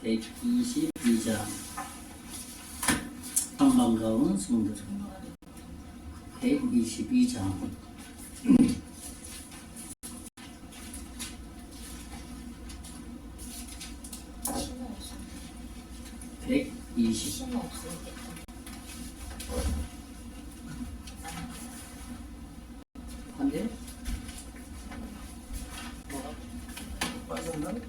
122장 반가운 성도들 122장 120 한데? 뭐가 빠졌나? 왜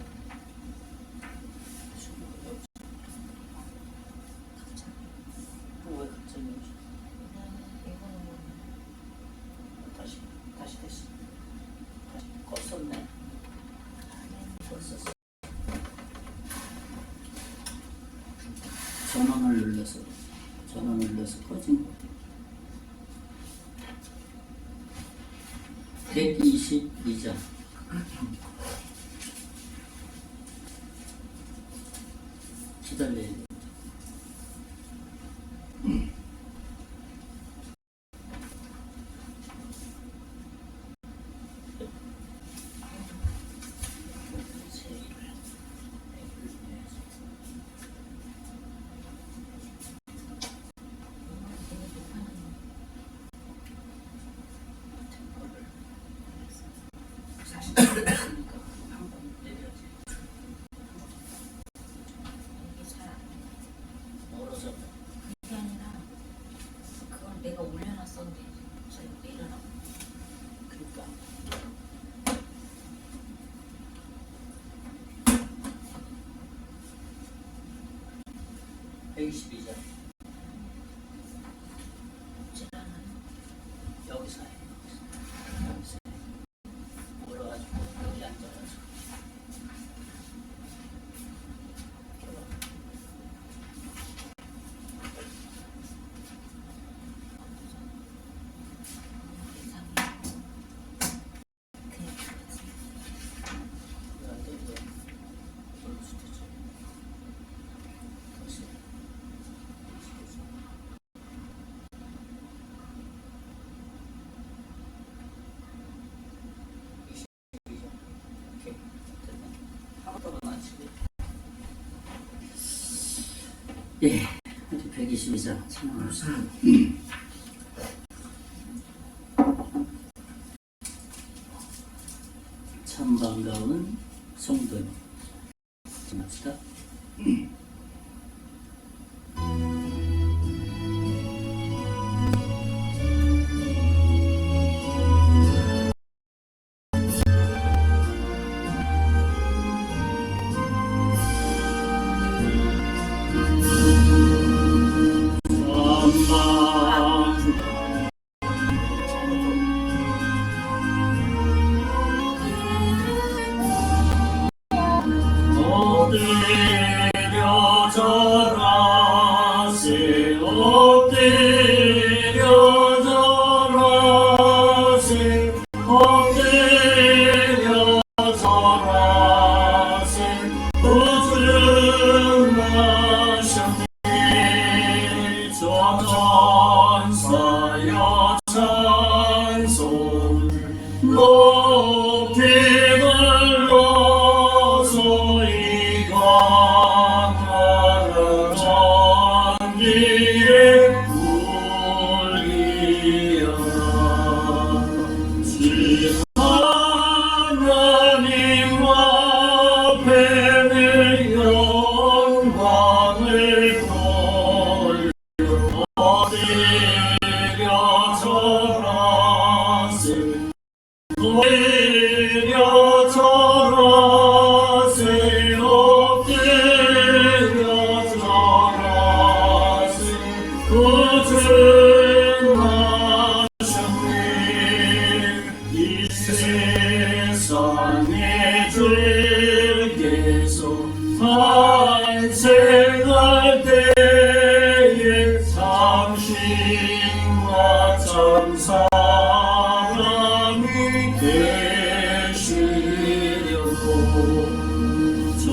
갑자기 다시 됐어. 다시 껐었네. 껐었어. 전원을 눌러서 꺼진 거. 122장 기다려야 돼. 내가 올려놨었는데 저희가 일어나. 그러니까 (122장) 여기서 해. 여기서 해. 몰아가지고 여기 앉아가지고 예, 122장 참아봅시다. 참 반가운 성도님 참합시다. 높이 불러서 이강하는 전기에 울리어라. 주 하나님 앞에는 영광을 돌려 엎드려 절하세. 엎드려 절하세. 엎드려 절하세. 구주하셨네. 이 세상의 주께서 탄생할 때에 참신과 참사람이 되시려고 저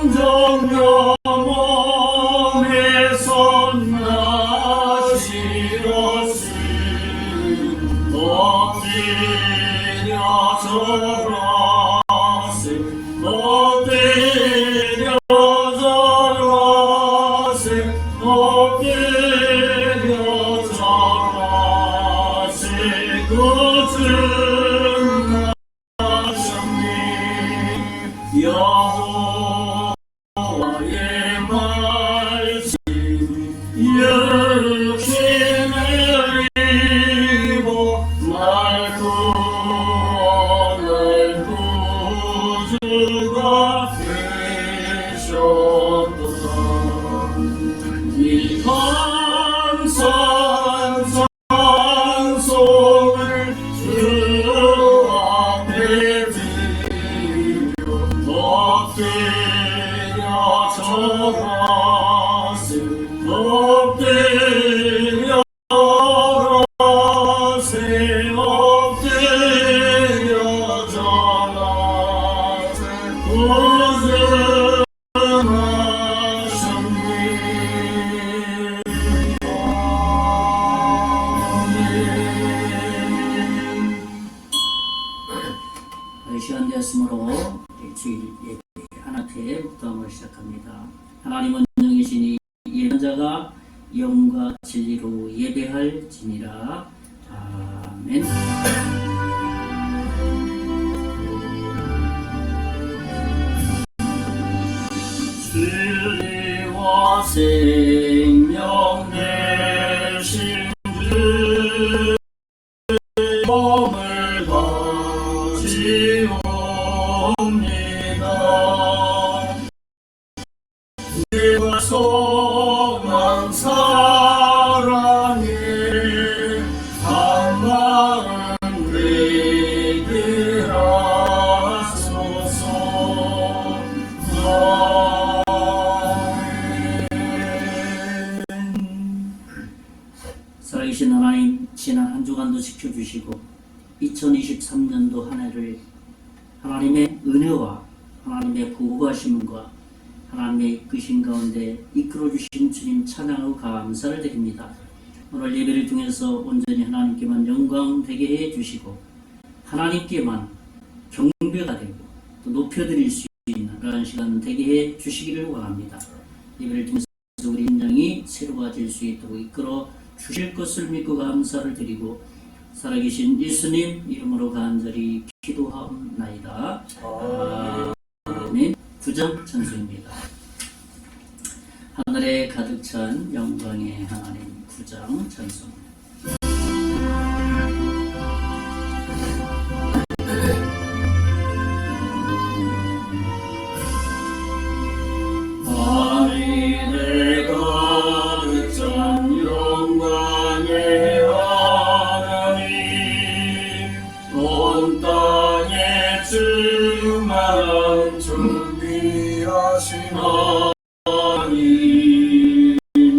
동정녀 몸에서 나시었으니 엎드려 절하세. 엎드려 여호와의 말씀 육신을 입어 날 구주가 되셨도다. 이 감사한 찬송을 주 앞에 드려 엎드려 절하세 엎드려 절하세 엎드려 절하세 시간 되었으므로 주일 예배 하나님께 묵상을 시작합니다. 하나님은 영이시니 예언자가 영과 진리로 예배할지니라. 아멘. 진리와 생명 되신 주 몸을 바치옵니다. 내가 소망 사랑에 한 마음 되게 하소서. 살아계신 하나님, 지난 한 주간도 지켜주시고 2023년도 한 해를 하나님의 은혜와 하나님의 보호하심과 하나님의 이끄신 가운데 이끌어주신 주님 찬양하고 감사를 드립니다. 오늘 예배를 통해서 온전히 하나님께만 영광 되게 해주시고 하나님께만 경배가 되고 또 높여드릴 수 있는 그런 시간 되게 해주시기를 원합니다. 예배를 통해서 우리 인장이 새로워질 수 있도록 이끌어 주실 것을 믿고 감사를 드리고 살아계신 예수님 이름으로 간절히 기도하옵나이다. 아멘. 9장 찬송입니다. 하늘에 가득 찬 영광의 하나님. 9장 찬송. 하늘에 가득 찬 영광의 하나님 온 땅에 충만한 준비하신 하나님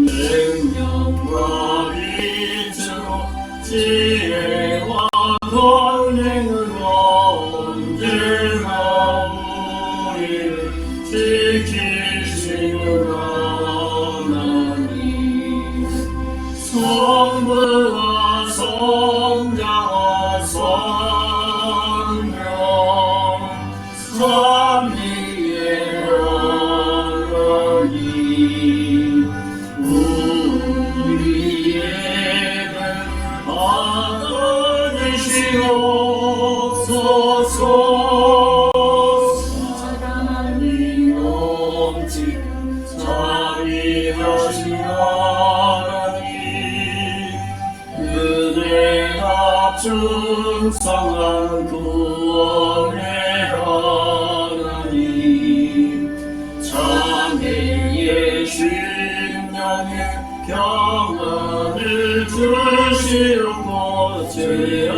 생명과 빛으로 지혜와 권능으로 언제나 우리를 지키시는 하나님 성부와 성자와 성령 삼위의 하나님 우리에게 받아주시옵소서. 사랑이 넘치 자비하신 하나님 은혜가 충성한 구원의 하나님 장애의 심령에 평안을 주시옵고 죄악감을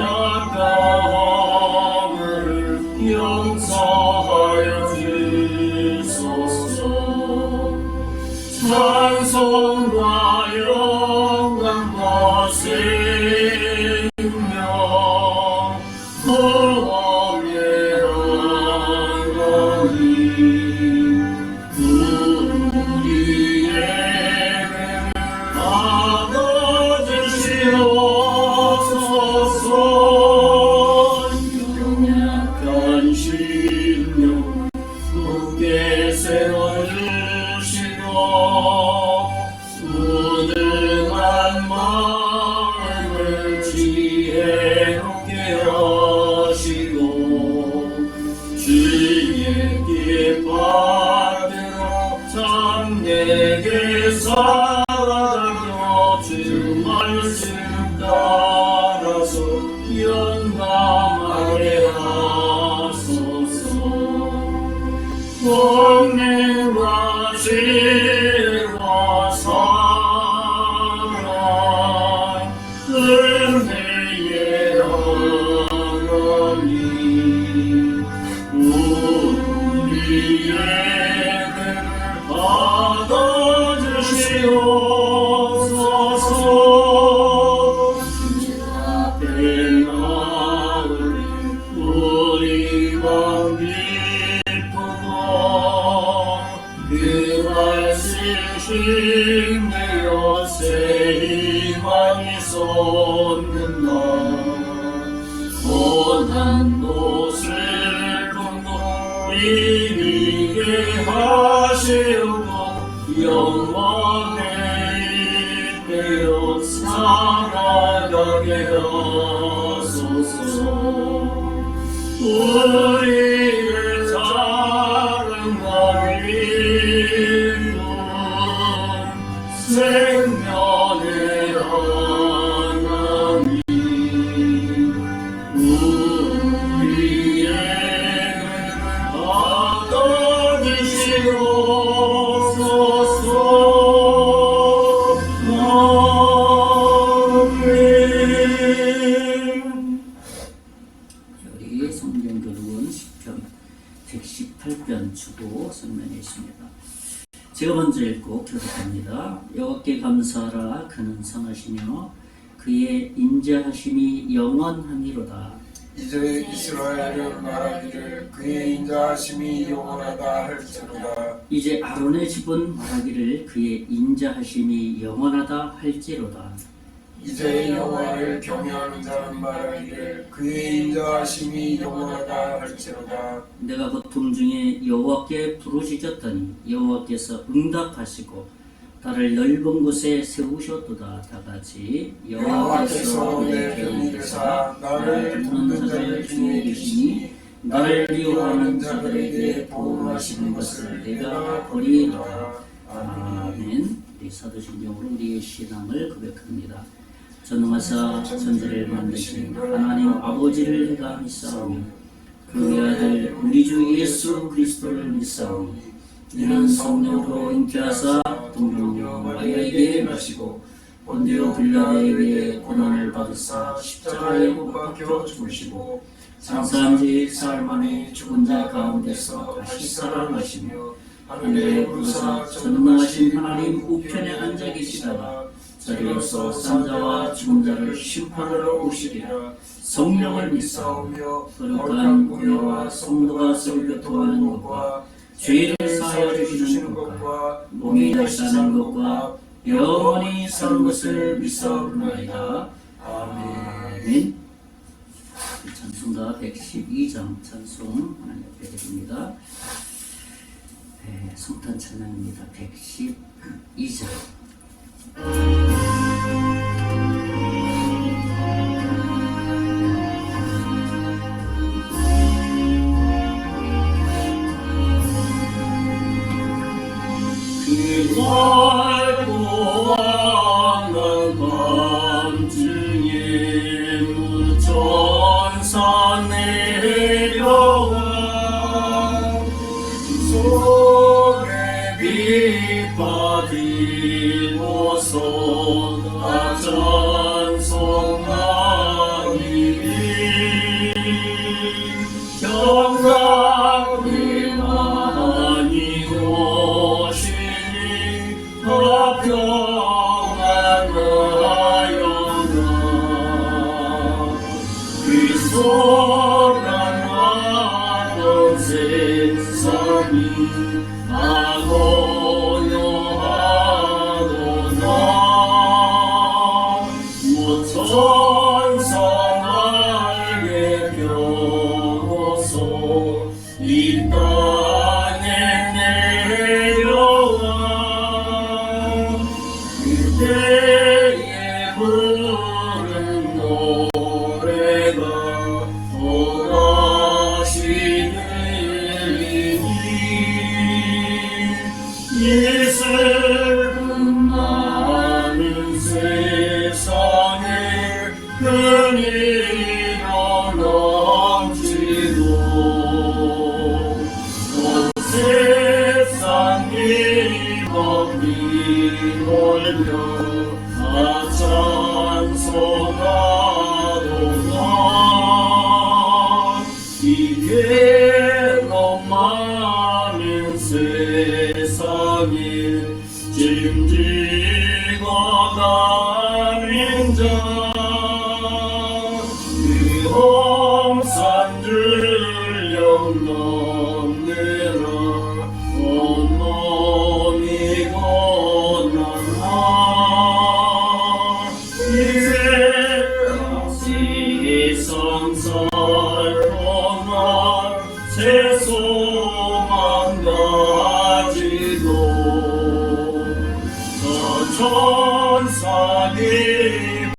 용서하여 주소서. 찬송과 영광과 생명 구원의 하나님 우리에게 받아주시옵소서. 권능과 지혜와 사랑 은혜의 하나님 우리의 받아주시옵소서. 주 앞에 나오리 우리가 기쁘고 그 말씀 힘내어 세리만이 솟는다. 고난도 슬픔도 이기게 하시고 영원에 이끌어 살아가게 하소서. 우리의 자랑과 기쁨 생명의 하나님 우리의 받아주시옵소서. 아멘. 우리 성경 교독은 시편 118편 주보 설명에 있습니다. 제가 먼저 읽고 교독합니다. 여호와께 감사하라. 그는 선하시며 그의 인자하심이 영원하니로다. 이제 이스라엘은 말하기를 그의 인자하심이 영원하다 할지로다. 이제 아론의 집은 말하기를 그의 인자하심이 영원하다 할지로다. 이제 여호와를 경외하는 자는 말하기를 그의 인자하심이 영원하다 할지로다. 내가 고통 중에 여호와께 부르짖었더니 여호와께서 응답하시고 나를 넓은 곳에 세우셨도다. 다같이 여호와께서 내 편이 되사 나를 돕는 자를 중에 계시니 나를 미워하는 자들에게 보응하시는 것을 내가 버리리라. 아멘. 우리 사도신경으로 우리의 신앙을 고백합니다. 전능하사 천지를 만드신 하나님 아버지를 내가 믿사오며 그 외아들 우리 주 예수 그리스도를 믿사오니 이는 성령으로 잉태하사 동정녀 마리아에게 나시고 본디오 빌라도에게 고난을 받으사 십자가에 못 박혀 죽으시고 장사한 지 사흘 만에 죽은 자 가운데서 다시 살아나시며 하늘에 오르사 전능하신 하나님 우편에 앉아 계시다가 저리로서 산자와 죽은 자를 심판하러 오시리라. 성령을 믿사오며 거룩한 공회와 성도가 서로 교통하는 것과 죄를 사하여 주시는 것과 몸이 다시 사는 것과 영원히 사는 것을 믿사오나이다. 아멘. 찬송가 112장 찬송 하나님 앞에 드립니다. 성탄 찬양입니다. 112장. 그 밝고 황한 밤중에 무천사 내려와 손에 빛 받으고서 다 찬송하니 경각이 많이 오시니 평안하여라. 그 소란하던 세상이 아고요하도다. 무천사 날개 펴고서 이 땅에 내려와 그때에 부른 노래가 또다시 들리니 아 찬송하도다 이게 너무 많은 세상에 짐지고 다닌 자 위험산들 영넘느라 온몸이 고난하 이제 세상 살고만 새 소망 가지고 저 천사님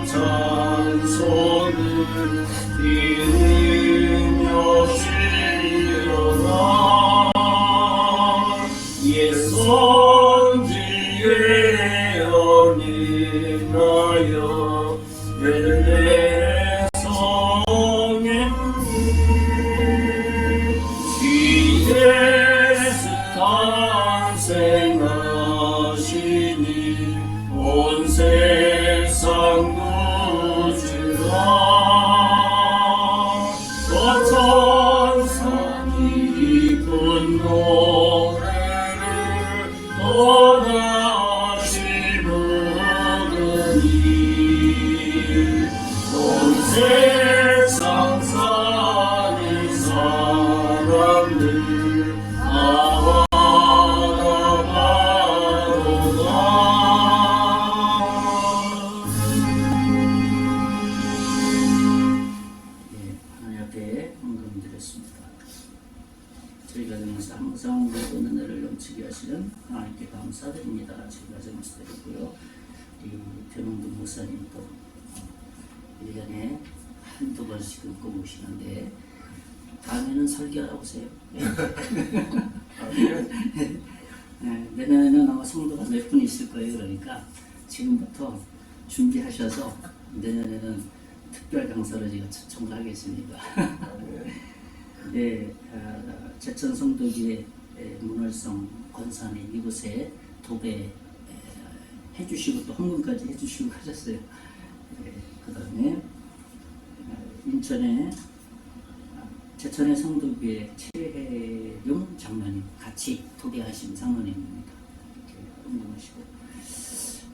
찬송을 들으며 쉬어라 예선지에 연인하여 벨레성에 예수 탄생하시니 온 세상 구주라 천사 깊은 노래를 또다시 부르니 온 세상 사는 사람들 하나님 앞에 헌금 드렸습니다. 저희 가정에서 항상 모든 은혜를 넘치게 하시는 하나님께 감사드립니다. 저희 가정에서 드렸고요. 이 변홍도 목사님도 1년에 한두 번씩은 꼭 오시는데 다음에는 설교하러 오세요. 내년에는 아마 성도가 몇 분 있을 거예요. 그러니까 지금부터 준비하셔서 내년에는 특별 강사를 제가 초청을 하겠습니다. 네, 제천 성도기의 문월성 권사님 이곳에 도배 해주시고 또 헌금까지 해주시고 하셨어요. 그 다음에 인천에 제천의 성도교회 최혜룡 장로님 같이 도배하신 장로님입니다. 이렇게 헌금하시고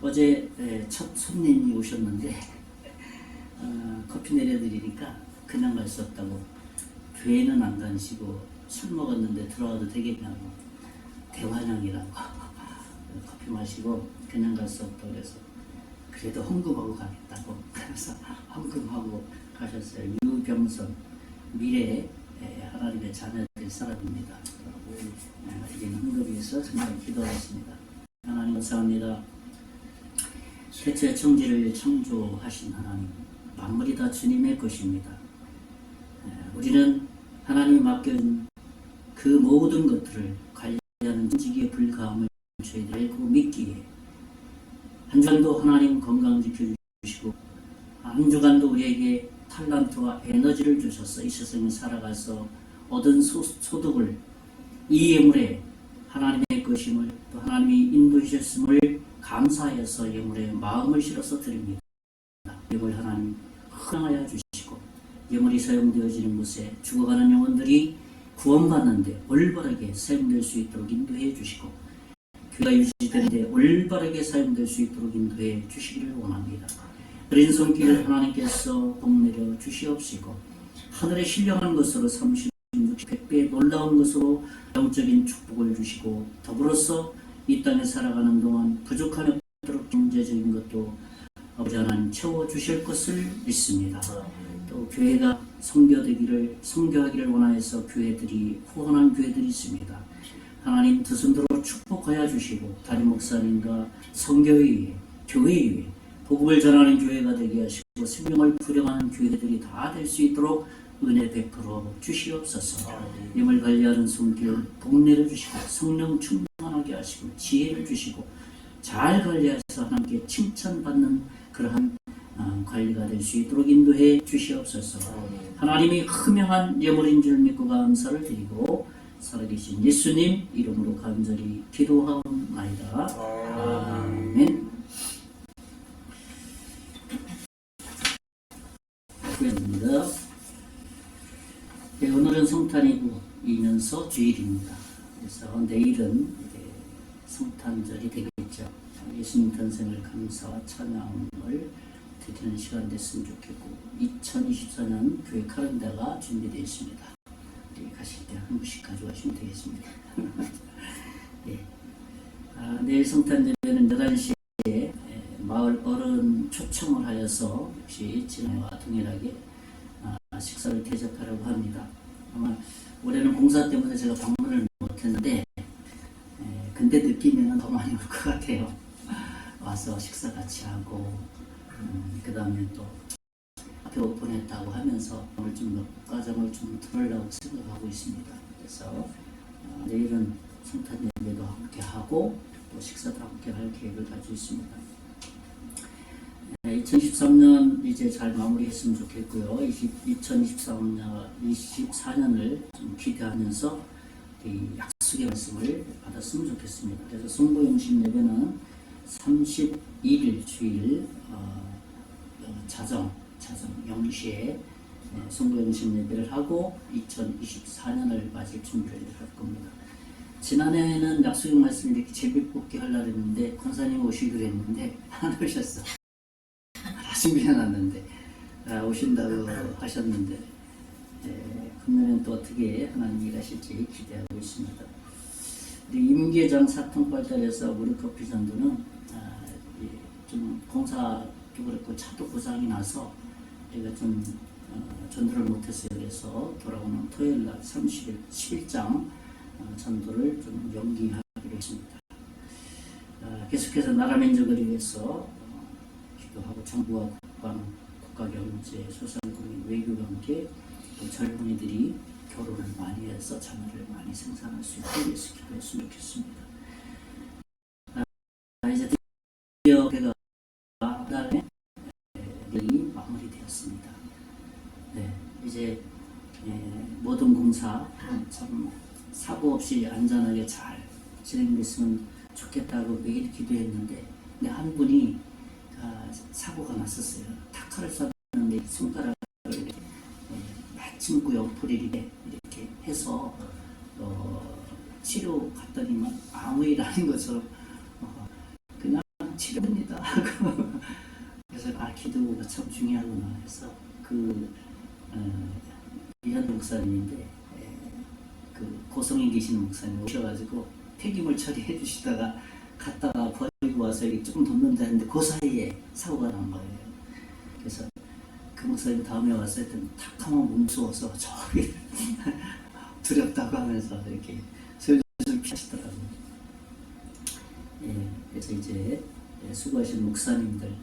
어제 첫 손님이 오셨는데 커피 내려드리니까 그냥 갈 수 없다고 교회는 안 다니시고 술 먹었는데 들어와도 되겠냐고 대환영이라고 커피 마시고 그냥 갈 수 없다고 그래서 그래도 헌금하고 가겠다고 그래서 헌금하고 가셨어요. 유병선 미래의 하나님의 자녀 될 사람입니다. 이제는 헌금에서 정말 기도하겠습니다. 하나님 감사합니다. 태초에 천지를 창조하신 하나님 만물이 다 주님의 것입니다. 우리는 하나님이 맡겨준 그 모든 것들을 관리하는 지기에 불과함을 저희들 알고 믿기에 한 주간도 하나님 건강 지켜주시고 한 주간도 우리에게 탈란트와 에너지를 주셔서 이 세상에 살아가서 얻은 소득을 이 예물에 하나님의 것임을 또 하나님이 인도해 주셨음을 감사해서 예물에 마음을 실어서 드립니다. 예물 하나님 흥하여 주시고 예물이 사용되어지는 곳에 죽어가는 영혼들이 구원받는데 올바르게 사용될 수 있도록 인도해 주시고 교회가 유지되는데 올바르게 사용될 수 있도록 인도해 주시기를 원합니다. 그린 손길을 하나님께서 복내려 주시옵시고 하늘에 신령한 것으로 30, 60, 100배의 놀라운 것으로 영적인 축복을 주시고 더불어서 이 땅에 살아가는 동안 부족함이 없도록 경제적인 것도 아버지 하나님 채워주실 것을 믿습니다. 또 교회가 성교하기를 원하여서 교회들이 후원한 교회들이 있습니다. 하나님 두 손으로 축복하여 주시고 담임 목사님과 성교회, 교회에 복음을 전하는 교회가 되게 하시고 생명을 부령하는 교회들이 다 될 수 있도록 은혜 베풀어 주시옵소서. 님을 관리하는 손길 복내려 주시고 성령 충만하게 하시고 지혜를 주시고 잘 관리해서 하나님께 칭찬받는 그러한 관리가 될 수 있도록 인도해 주시옵소서. 하나님이 흠명한 예물인 줄 믿고 감사를 드리고 살아계신 예수님 이름으로 간절히 기도하옵나이다. 아멘. 기도입니다. 네, 오늘은 성탄이면서 주일입니다. 그래서 내일은 이제 성탄절이 되겠죠. 예수님 탄생을 감사와 찬양을 드리는 시간 됐으면 좋겠고 2024년 교회 카렌더가 준비되어 있습니다. 가실 때 한 분씩 가져가시면 되겠습니다. 예. 내일 성탄 예배는 11시에 마을 어른 초청을 하여서 역시 지난해와 동일하게 식사를 대접하려고 합니다. 아마 올해는 공사 때문에 제가 방문을 못했는데 근데 느끼면 더 많이 올 것 같아요. 와서 식사 같이 하고 그 다음에 또 앞에 오픈했다고 하면서 오늘 좀 과정을 좀 들으려고 생각하고 있습니다. 그래서 내일은 성탄 예배도 함께 하고 또 식사도 함께 할 계획을 가지고 있습니다. 2023년 이제 잘 마무리했으면 좋겠고요. 2024년을 좀 기대하면서 이 약속의 말씀을 받았으면 좋겠습니다. 그래서 송보영신 예배는 31일 주일 자정 0시에 송보영신 예배를 하고 2024년을 맞을 준비를 할 겁니다. 지난해에는 약속의 말씀을 이렇게 제비뽑기 하려고 했는데 권사님 오시기로 했는데 안 오셨어. 준비해놨는데 오신다고 하셨는데 금년엔 또 어떻게 하나님 일하실지 기대하고 있습니다. 임계장 사통발달에서 무료커피 전도는 좀 공사도 그렇고 차도 고장이 나서 제가 좀 전도를 못했어요. 그래서 돌아오는 토요일날 30일 11장 전도를 좀 연기하기로 했습니다. 계속해서 나라 민족을 위해서 기도하고 정부와 국가경제, 소상공인, 외교관계, 또 젊은이들이 결혼을 많이 해서 자녀를 많이 생산할 수 있도록 위해서 기도했으면 좋겠습니다. 이제 드디어 배가 그다음에 일이 마무리되었습니다. 네, 이제 모든 공사 참 사고 없이 안전하게 잘 진행됐으면 좋겠다고 매일 기도했는데 근데 한 분이 사고가 났었어요. 타카를 쐈는데 손가락을 마침 그 옆구리 이렇게 해서 치료 갔더니만 아무 일 아닌 것처럼 그냥 치료입니다. 그래서 기도가 참 중요하구나 해서 이현 목사님인데 그 고성에 계시는 목사님 오셔가지고 폐기물 처리해 주시다가 갔다가 버리고 와서 이렇게 조금 돕는다 했는데 그 사이에 사고가 난 거예요. 그래서 그 목사님 다음에 와서 했더니 탁 하면 무서워서 저기 두렵다고 하면서 이렇게 슬슬 피하시더라고요. 그래서 이제 수고하신 목사님들,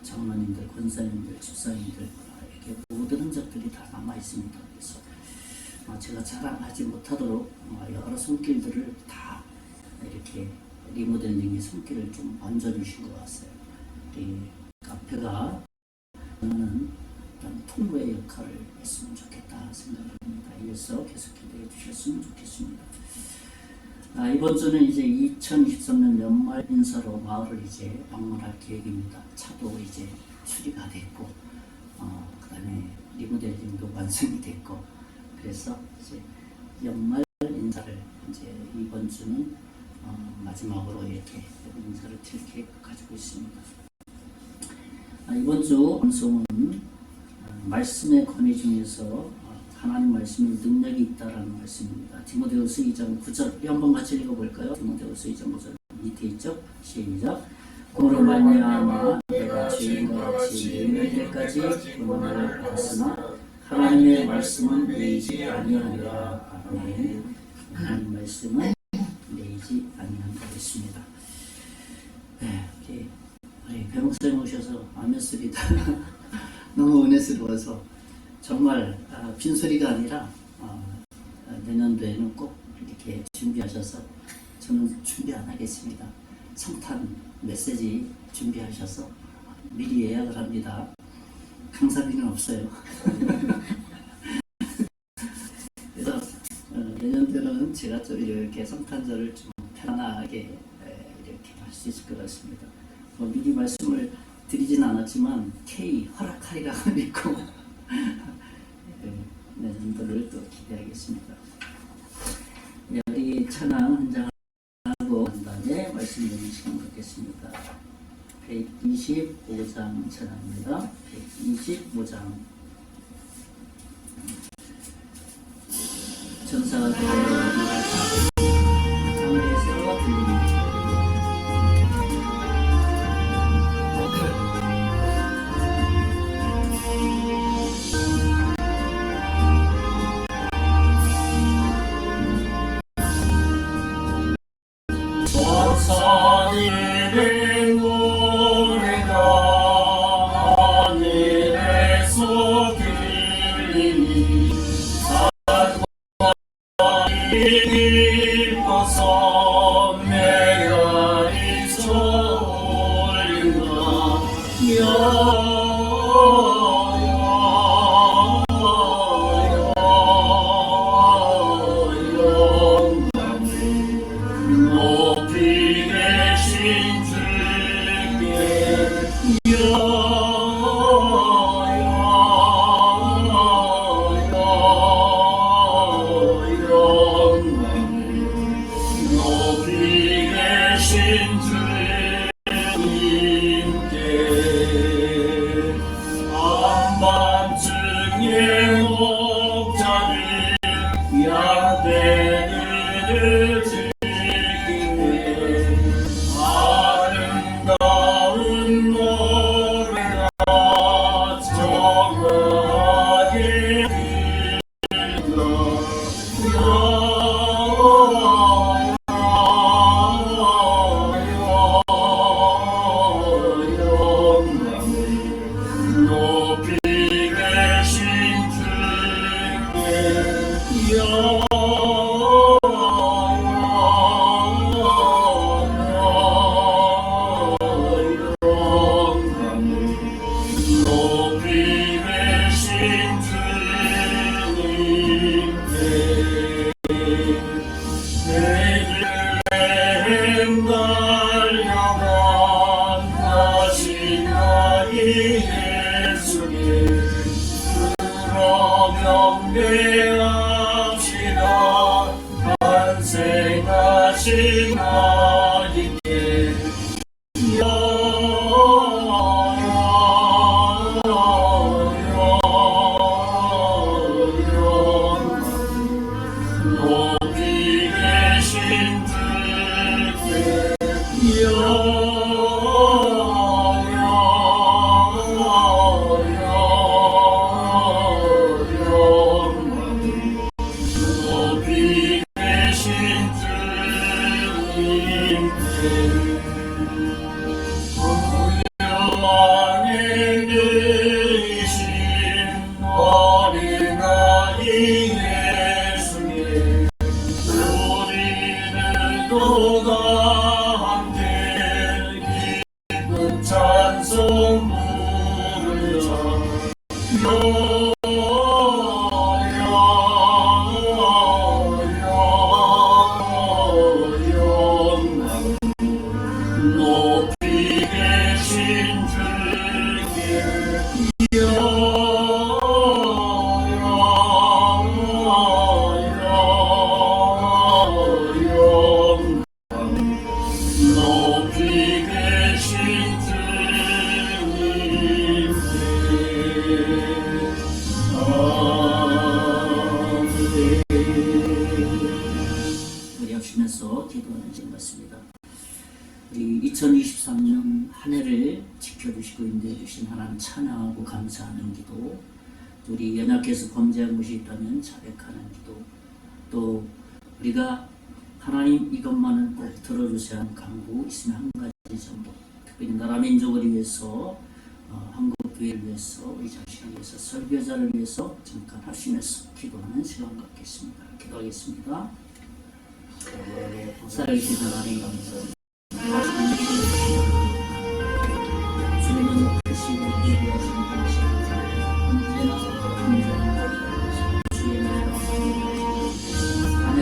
장로님들, 권사님들, 집사님들 이렇게 모든 흔적들이 다 남아 있습니다. 그래서 제가 자랑하지 못하도록 여러 손길들을 다 이렇게 리모델링의 손길을 좀 얹어주신 것 같아요. 우리 카페가 저는 통로의 역할을 했으면 좋겠다 생각합니다. 이어서 계속 기대해 주셨으면 좋겠습니다. 이번 주는 이제 2023년 연말 인사로 마을을 이제 방문할 계획입니다. 차도 이제 수리가 됐고, 그 다음에 리모델링도 완성이 됐고, 그래서 이제 연말 인사를 이제 이번 주는 마지막으로 이렇게 인사를 드릴 계획을 가지고 있습니다. 이번 주 방송은 말씀의 권위 중에서 하나님 말씀이 능력이 있다라는 말씀입니다. 디모데후서 2장 9절 우리 한번 같이 읽어볼까요? 디모데후서 2장 9절 밑에 있죠? 시작. 그로 말미암아 내가 주인과 같이 예멸 때까지 고난을 받았으나 하나님의 말씀은 매이지 아니하리라. 아멘. 하나님 말씀은 매이지 아니한다 했습니다. 우리 배 목사님 오셔서 아멘 소리다 너무 은혜스러워서 정말 빈소리가 아니라 내년도에는 꼭 이렇게 준비하셔서 저는 준비 안 하겠습니다. 성탄 메시지 준비하셔서 미리 예약을 합니다. 강사비는 없어요. 그래서 내년도는 그러면 제가 좀 이렇게 성탄절을 좀 편안하게 이렇게 할 수 있을 것 같습니다. 미리 말씀을 드리진 않았지만 K 허락하리라 믿고 내년도를 또 기대하겠습니다. 네, 우리 찬양 한 장 하고 한 다음에 말씀 드리는 시간 갖겠습니다. 125장 찬양입니다. 125장 천사가 하늘에서 들립니다. 천사들의 노래가 하늘에서 들리니 기뻐서 메아리쳐 올리나 높이 계신 주께 높이 계신 주님께 한밤중에 목자들 양떼들을 지키네 아름다운 노래가 정하게 높이 계신 주께 높이 계신 주님께 베들레헴 달려간 다시 나이 예수께 그러면 배합시다 탄생하신 아기께 높이 계신 주께 높이 계신 주님께 구유왕의 되신 어린아이 예수님 우리는 또다 함께 기쁜 찬송 부르자 높이 계신 주께 높이 계신 주님께 아멘. 우리 합심해서 기도하는 시간 같습니다. 우리 2023년 한 해를 지켜주시고 인도해 주신 하나님 찬양하고 감사하는 기도, 우리 연약해서 범죄한 것이 있다면 자백하는 기도, 또 우리가 하나님 이것만은 꼭 들어주세요 하는 간구 있으면 한 가지 정도, 특별히 나라 민족을 위해서 한국 교회를 위해서 우리 자신을 위해서 설교자를 위해서 잠깐 합심해서 기도하는 시간 갖겠습니다. 기도하겠습니다. 살아계신 하나님 감사합니다. 주님은 크시고 위대하신 분이십니다. 언제나 긍정하고 주의 나라가 안에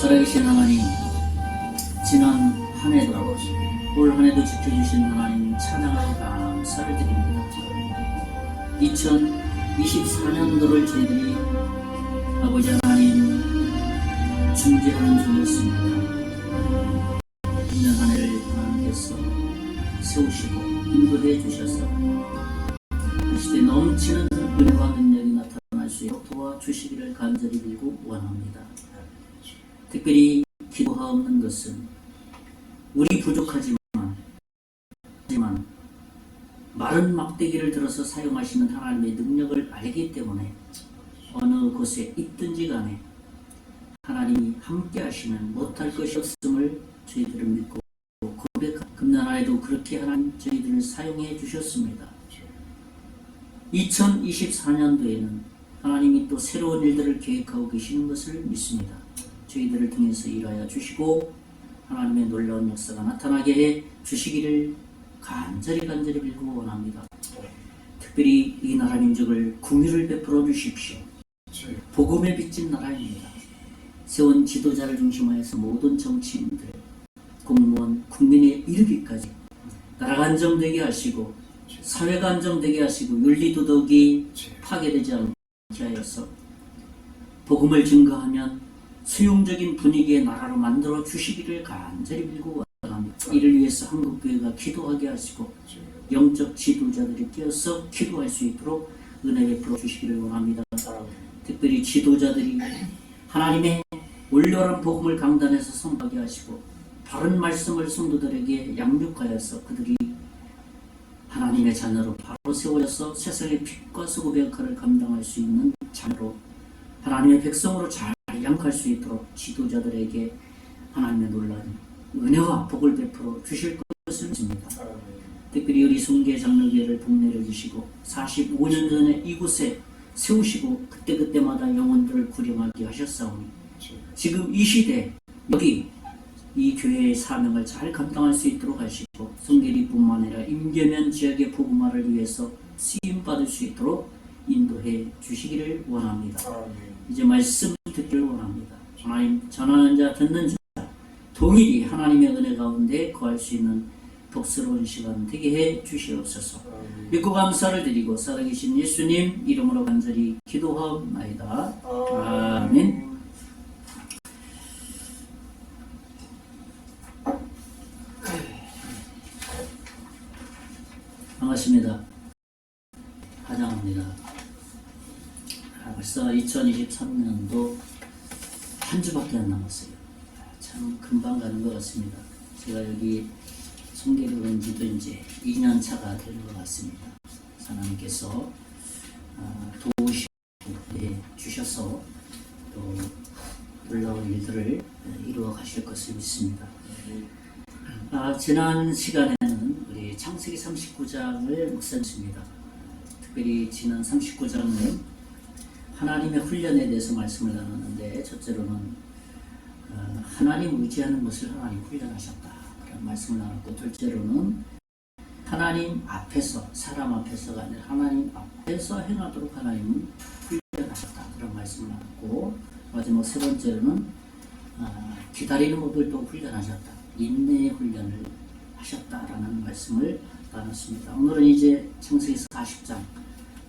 살아계신 하나님, 지난 한 해도 올 한 해도 지켜주신 하나님 찬양을 감사를 드립니다. 2024년도를 저희들이 아버지 하나님 준비하는 중이었습니다. 있는 한 해를 하나님께서 세우시고 인도해 주셔서 그 시대에 넘치는 은혜와 능력이 나타날 수 있도록 도와주시기를 간절히 빌고 원합니다. 특별히 기도하옵는 것은 우리 부족하지만 마른 막대기를 들어서 사용하시는 하나님의 능력을 알기 때문에 어느 곳에 있든지 간에 하나님이 함께 하시면 못할 것이 없음을 저희들은 믿고 고백합니다. 금년에도 그렇게 하나님 저희들을 사용해 주셨습니다. 2024년도에는 하나님이 또 새로운 일들을 계획하고 계시는 것을 믿습니다. 저희들을 통해서 일하여 주시고 하나님의 놀라운 역사가 나타나게 해 주시기를 간절히 빌고 원합니다. 특별히 이 나라 민족을 긍휼을 베풀어 주십시오. 복음에 빚진 나라입니다. 세운 지도자를 중심하여서 모든 정치인들, 공무원, 국민에 이르기까지 나라가 안정되게 하시고 사회가 안정되게 하시고 윤리도덕이 파괴되지 않게 하여서 복음을 증거하면 수용적인 분위기의 나라로 만들어 주시기를 간절히 빌고 원합니다. 이를 위해서 한국교회가 기도하게 하시고 영적 지도자들이 끼어서 기도할 수 있도록 은혜 베풀어 주시기를 원합니다. 특별히 지도자들이 하나님의 올바른 복음을 강단에서 선포하게 하시고 바른 말씀을 성도들에게 양육하여서 그들이 하나님의 자녀로 바로 세워져서 세상의 빛과 소금의 역할을 감당할 수 있는 자녀로 하나님의 백성으로 잘 양육할 수 있도록 지도자들에게 하나님의 놀라운 은혜와 복을 베풀어 주실 것을 믿습니다. 특별히 우리 송계 장로교회를 복내려 주시고 45년 전에 이곳에 세우시고 그때마다 영혼들을 구령하게 하셨사오니 지금 이 시대 여기 이 교회의 사명을 잘 감당할 수 있도록 하시고 성계리뿐만 아니라 임계면 지역의 복음화를 위해서 쓰임받을 수 있도록 인도해 주시기를 원합니다. 이제 말씀 듣기를 원합니다. 하나님 전하는 자 듣는 자 동일히 하나님의 은혜 가운데 거할 수 있는 복스러운 시간 되게 해 주시옵소서. 믿고 감사를 드리고 살아계신 예수님 이름으로 간절히 기도하옵나이다. 아멘. 반갑습니다. 환영합니다. 벌써 2023년도 한 주밖에 안 남았어요. 참 금방 가는 것 같습니다. 제가 여기 성계를 온 지도 이제 2년 차가 되는 것 같습니다. 하나님께서 도우시고 주셔서 또 놀라운 일들을 이루어 가실 것을 믿습니다. 지난 시간에는 우리 창세기 39장을 묵상했습니다. 특별히 지난 39장은 하나님의 훈련에 대해서 말씀을 나눴는데 첫째로는 하나님 의지하는 것을 하나님 훈련하셨다 그런 말씀을 나눴고 둘째로는 하나님 앞에서 사람 앞에서가 아니라 하나님 앞에서 행하도록 하나님은 훈련하셨다 그런 말씀을 나눴고 마지막 세 번째로는 기다리는 법을 또 훈련하셨다. 인내의 훈련을 하셨다라는 말씀을 나눴습니다. 오늘은 이제 창세기 40장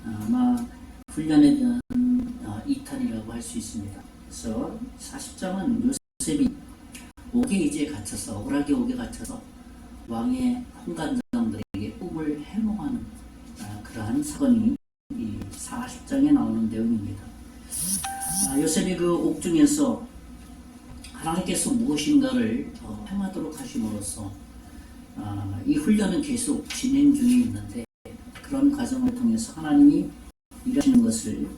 아마 훈련에 대한 2탄이라고 할 수 있습니다. 그래서 40장은 요셉이 옥에 이제 갇혀서 억울하게 옥에 갇혀서 왕의 홍관장들에게 꿈을 해몽하는 그러한 사건이 이 40장에 나오는 내용입니다. 요셉이 그 옥중에서 하나님께서 무엇인가를 행하도록 하심으로써 이 훈련은 계속 진행 중에 있는데 그런 과정을 통해서 하나님이 일하시는 것을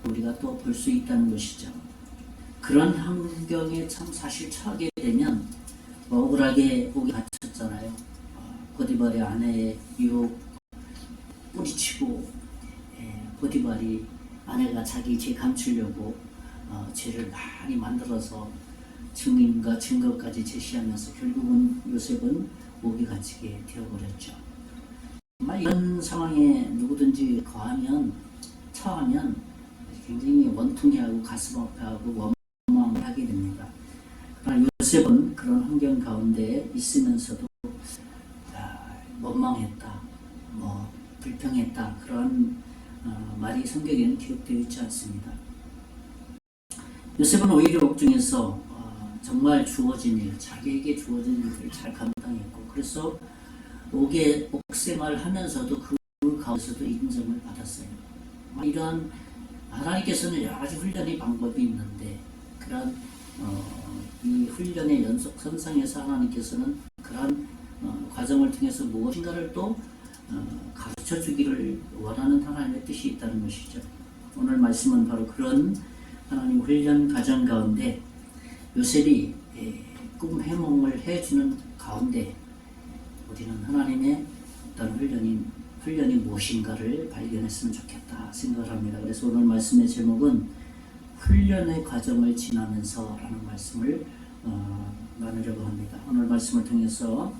우리가 또 볼 수 있다는 것이죠. 그런 환경에 참 사실 처하게 되면 억울하게 옥에 갇혔잖아요. 보디발의 아내의 유혹 뿌리치고 보디발이 아내가 자기 죄 감추려고 죄를 많이 만들어서 증인과 증거까지 제시하면서 결국은 요셉은 옥에 갇히게 되어버렸죠. 정말 이런 상황에 누구든지 처하면 굉장히 원통해하고 가슴 아파하고 원망하게 됩니다. 그러나 요셉은 그런 환경 가운데 있으면서도 원망했다, 불평했다 그런 말이 성경에는 기록되어 있지 않습니다. 요셉은 오히려 옥중에서 정말 주어진 일, 자기에게 주어진 일을 잘 감당했고 그래서 옥생활을 하면서도 그 가운데서도 인정을 받았어요. 이러한 하나님께서는 여러 가지 훈련의 방법이 있는데 그런 이 훈련의 연속선상에서 하나님께서는 그런 과정을 통해서 무엇인가를 또 가르쳐 주기를 원하는 하나님의 뜻이 있다는 것이죠. 오늘 말씀은 바로 그런 하나님 훈련 과정 가운데 요셉이 꿈 해몽을 해주는 가운데 우리는 하나님의 어떤 훈련이 무엇인가를 발견했으면 좋겠다 생각을 합니다. 그래서 오늘 말씀의 제목은 훈련의 과정을 지나면서 라는 말씀을 나누려고 합니다. 오늘 말씀을 통해서